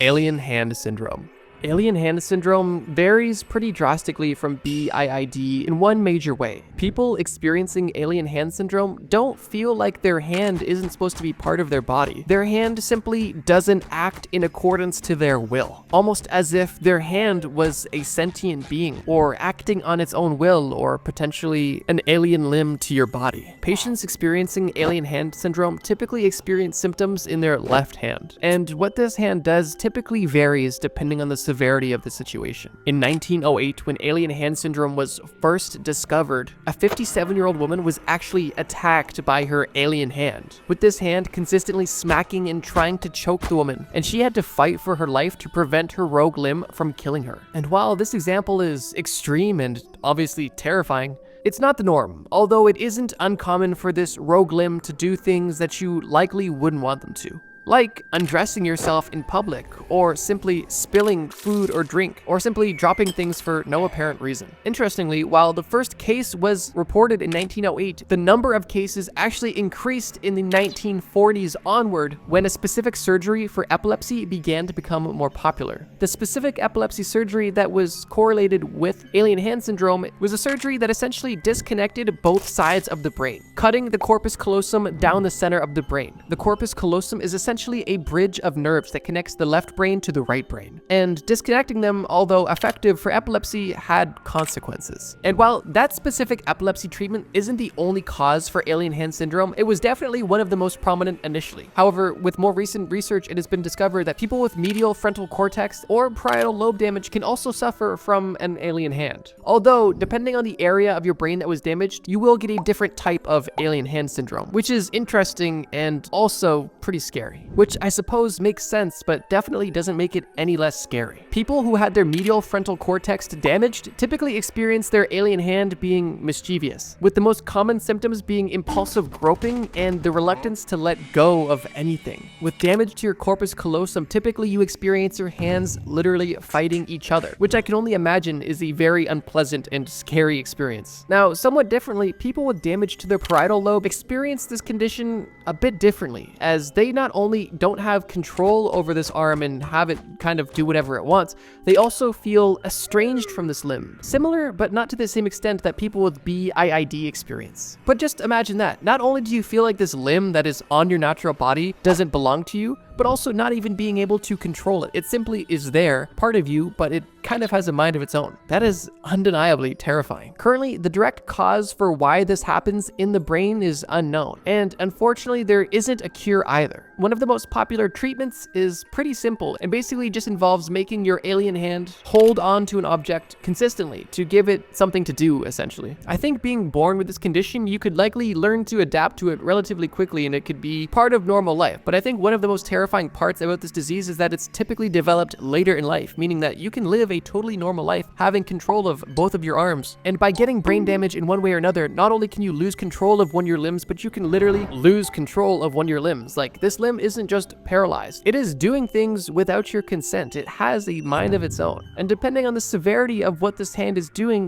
Alien hand syndrome. Alien hand syndrome varies pretty drastically from BIID in one major way. People experiencing alien hand syndrome don't feel like their hand isn't supposed to be part of their body. Their hand simply doesn't act in accordance to their will, almost as if their hand was a sentient being or acting on its own will or potentially an alien limb to your body. Patients experiencing alien hand syndrome typically experience symptoms in their left hand, and what this hand does typically varies depending on the severity of the situation. In 1908, when alien hand syndrome was first discovered, a 57-year-old woman was actually attacked by her alien hand, with this hand consistently smacking and trying to choke the woman, and she had to fight for her life to prevent her rogue limb from killing her. And while this example is extreme and obviously terrifying, it's not the norm, although it isn't uncommon for this rogue limb to do things that you likely wouldn't want them to. Like undressing yourself in public, or simply spilling food or drink, or simply dropping things for no apparent reason. Interestingly, while the first case was reported in 1908, the number of cases actually increased in the 1940s onward when a specific surgery for epilepsy began to become more popular. The specific epilepsy surgery that was correlated with alien hand syndrome was a surgery that essentially disconnected both sides of the brain, cutting the corpus callosum down the center of the brain. The corpus callosum is essentially a bridge of nerves that connects the left brain to the right brain. And disconnecting them, although effective for epilepsy, had consequences. And while that specific epilepsy treatment isn't the only cause for alien hand syndrome, it was definitely one of the most prominent initially. However, with more recent research, it has been discovered that people with medial frontal cortex or parietal lobe damage can also suffer from an alien hand. Although, depending on the area of your brain that was damaged, you will get a different type of alien hand syndrome, which is interesting and also pretty scary. scary. Which I suppose makes sense, but definitely doesn't make it any less scary. People who had their medial frontal cortex damaged typically experience their alien hand being mischievous, with the most common symptoms being impulsive groping and the reluctance to let go of anything. With damage to your corpus callosum, typically you experience your hands literally fighting each other, which I can only imagine is a very unpleasant and scary experience. Now, somewhat differently, people with damage to their parietal lobe experience this condition a bit differently, as they not only don't have control over this arm and have it kind of do whatever it wants, they also feel estranged from this limb. Similar, but not to the same extent that people with BIID experience. But just imagine that. Not only do you feel like this limb that is on your natural body doesn't belong to you, but also not even being able to control it. It simply is there, part of you, but it kind of has a mind of its own. That is undeniably terrifying. Currently, the direct cause for why this happens in the brain is unknown, and unfortunately there isn't a cure either. One of the most popular treatments is pretty simple and basically just involves making your alien hand hold on to an object consistently to give it something to do, essentially. I think being born with this condition, you could likely learn to adapt to it relatively quickly and it could be part of normal life, but I think one of the most terrifying parts about this disease is that it's typically developed later in life, meaning that you can live a totally normal life having control of both of your arms. And by getting brain damage in one way or another, not only can you lose control of one of your limbs, but you can literally lose control of one of your limbs. Like, this limb isn't just paralyzed. It is doing things without your consent. It has a mind of its own. And depending on the severity of what this hand is doing,